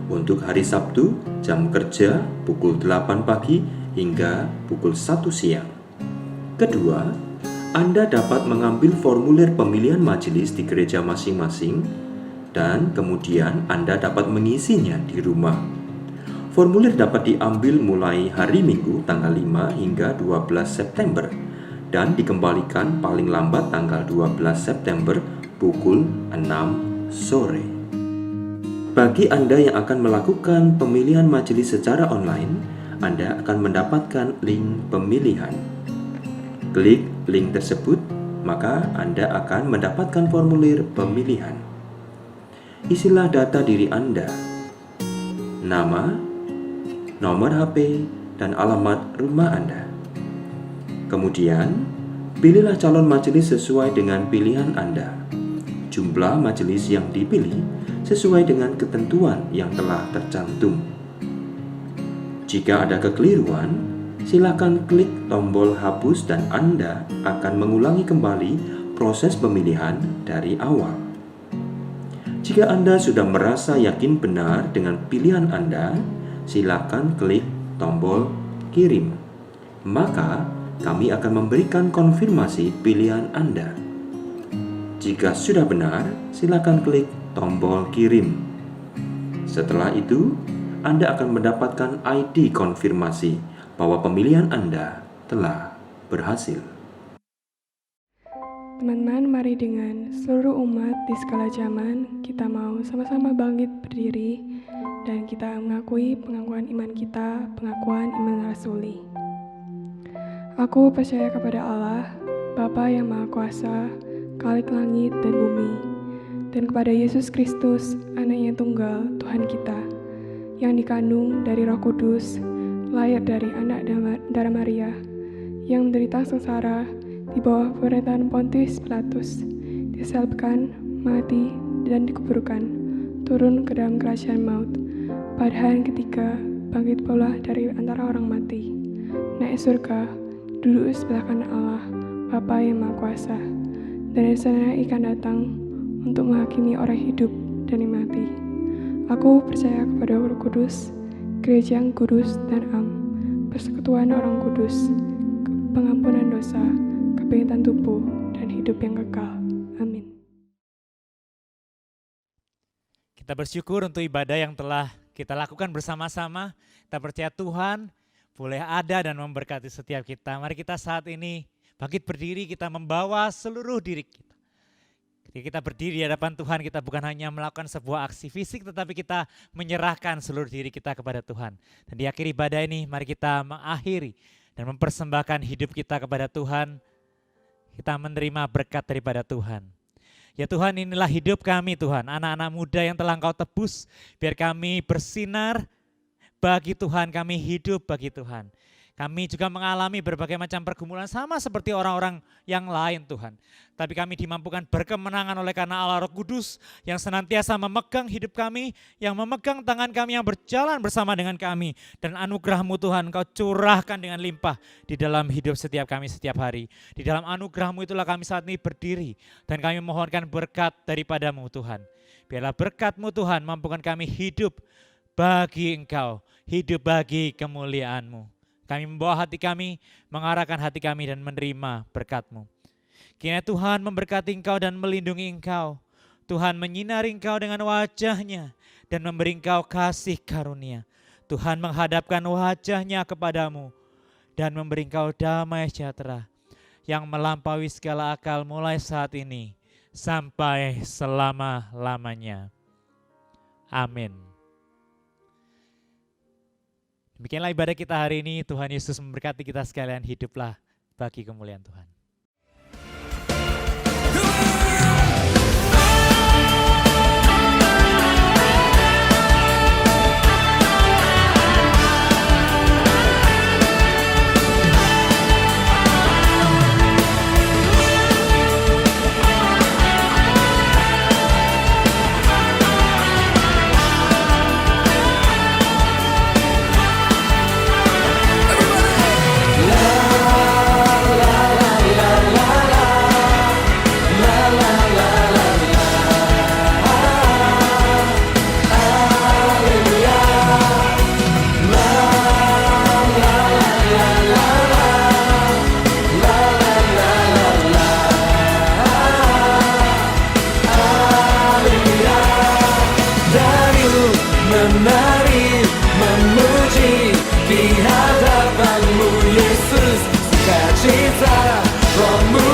Untuk hari Sabtu, jam kerja pukul 8 pagi hingga pukul 1 siang. Kedua, Anda dapat mengambil formulir pemilihan majelis di gereja masing-masing dan kemudian Anda dapat mengisinya di rumah. Formulir dapat diambil mulai hari Minggu tanggal 5 hingga 12 September dan dikembalikan paling lambat tanggal 12 September pukul 6 sore. Bagi Anda yang akan melakukan pemilihan majelis secara online, Anda akan mendapatkan link pemilihan. Klik link tersebut, maka Anda akan mendapatkan formulir pemilihan. Isilah data diri Anda, nama, nomor HP, dan alamat rumah Anda. Kemudian, pilihlah calon majelis sesuai dengan pilihan Anda. Jumlah majelis yang dipilih sesuai dengan ketentuan yang telah tercantum. Jika ada kekeliruan, silakan klik tombol hapus dan Anda akan mengulangi kembali proses pemilihan dari awal. Jika Anda sudah merasa yakin benar dengan pilihan Anda, silakan klik tombol kirim. Maka, kami akan memberikan konfirmasi pilihan Anda. Jika sudah benar, silakan klik tombol kirim. Setelah itu, Anda akan mendapatkan ID konfirmasi bahwa pemilihan Anda telah berhasil. Teman-teman, mari dengan seluruh umat di segala zaman, kita mau sama-sama bangkit berdiri dan kita mengakui pengakuan iman kita, pengakuan iman rasuli. Aku percaya kepada Allah, Bapa yang Maha Kuasa, Khalik langit dan bumi, dan kepada Yesus Kristus, Anaknya Tunggal, Tuhan kita, yang dikandung dari Roh Kudus, lahir dari anak darah Maria, yang menderita sengsara di bawah pemerintahan Pontius Pilatus, disalibkan, mati, dan dikuburkan, turun ke dalam kerajaan maut. Pada hari ketiga, bangkit pula dari antara orang mati, naik surga, duduk di sebelah kanan Allah, Bapa yang Maha Kuasa, dan dari sana akan datang untuk menghakimi orang hidup dan yang mati. Aku percaya kepada Roh Kudus, gereja yang kudus dan am, persekutuan orang kudus, pengampunan dosa, kebangkitan tubuh, dan hidup yang kekal. Amin. Kita bersyukur untuk ibadah yang telah kita lakukan bersama-sama. Kita percaya Tuhan boleh ada dan memberkati setiap kita. Mari kita saat ini Bangkit berdiri, kita membawa seluruh diri kita. Ketika kita berdiri di hadapan Tuhan, kita bukan hanya melakukan sebuah aksi fisik, tetapi kita menyerahkan seluruh diri kita kepada Tuhan. Dan di akhir ibadah ini, mari kita mengakhiri dan mempersembahkan hidup kita kepada Tuhan. Kita menerima berkat daripada Tuhan. Ya Tuhan, inilah hidup kami Tuhan, anak-anak muda yang telah Engkau tebus, biar kami bersinar bagi Tuhan, kami hidup bagi Tuhan. Kami juga mengalami berbagai macam pergumulan sama seperti orang-orang yang lain Tuhan. Tapi kami dimampukan berkemenangan oleh karena Allah Roh Kudus yang senantiasa memegang hidup kami, yang memegang tangan kami, yang berjalan bersama dengan kami. Dan anugerah-Mu Tuhan Engkau curahkan dengan limpah di dalam hidup setiap kami setiap hari. Di dalam anugerah-Mu itulah kami saat ini berdiri dan kami mohonkan berkat daripada-Mu Tuhan. Biarlah berkat-Mu Tuhan mampukan kami hidup bagi Engkau, hidup bagi kemuliaan-Mu. Kami membawa hati kami, mengarahkan hati kami dan menerima berkat-Mu. Kiranya Tuhan memberkati Engkau dan melindungi Engkau. Tuhan menyinari Engkau dengan wajah-Nya dan memberi Engkau kasih karunia. Tuhan menghadapkan wajah-Nya kepadamu dan memberi Engkau damai sejahtera yang melampaui segala akal mulai saat ini sampai selama-lamanya. Amin. Demikianlah ibadah kita hari ini. Tuhan Yesus memberkati kita sekalian. Hiduplah bagi kemuliaan Tuhan. Menari, memuji di hadapan-Mu Yesus, sukacita Roh-Mu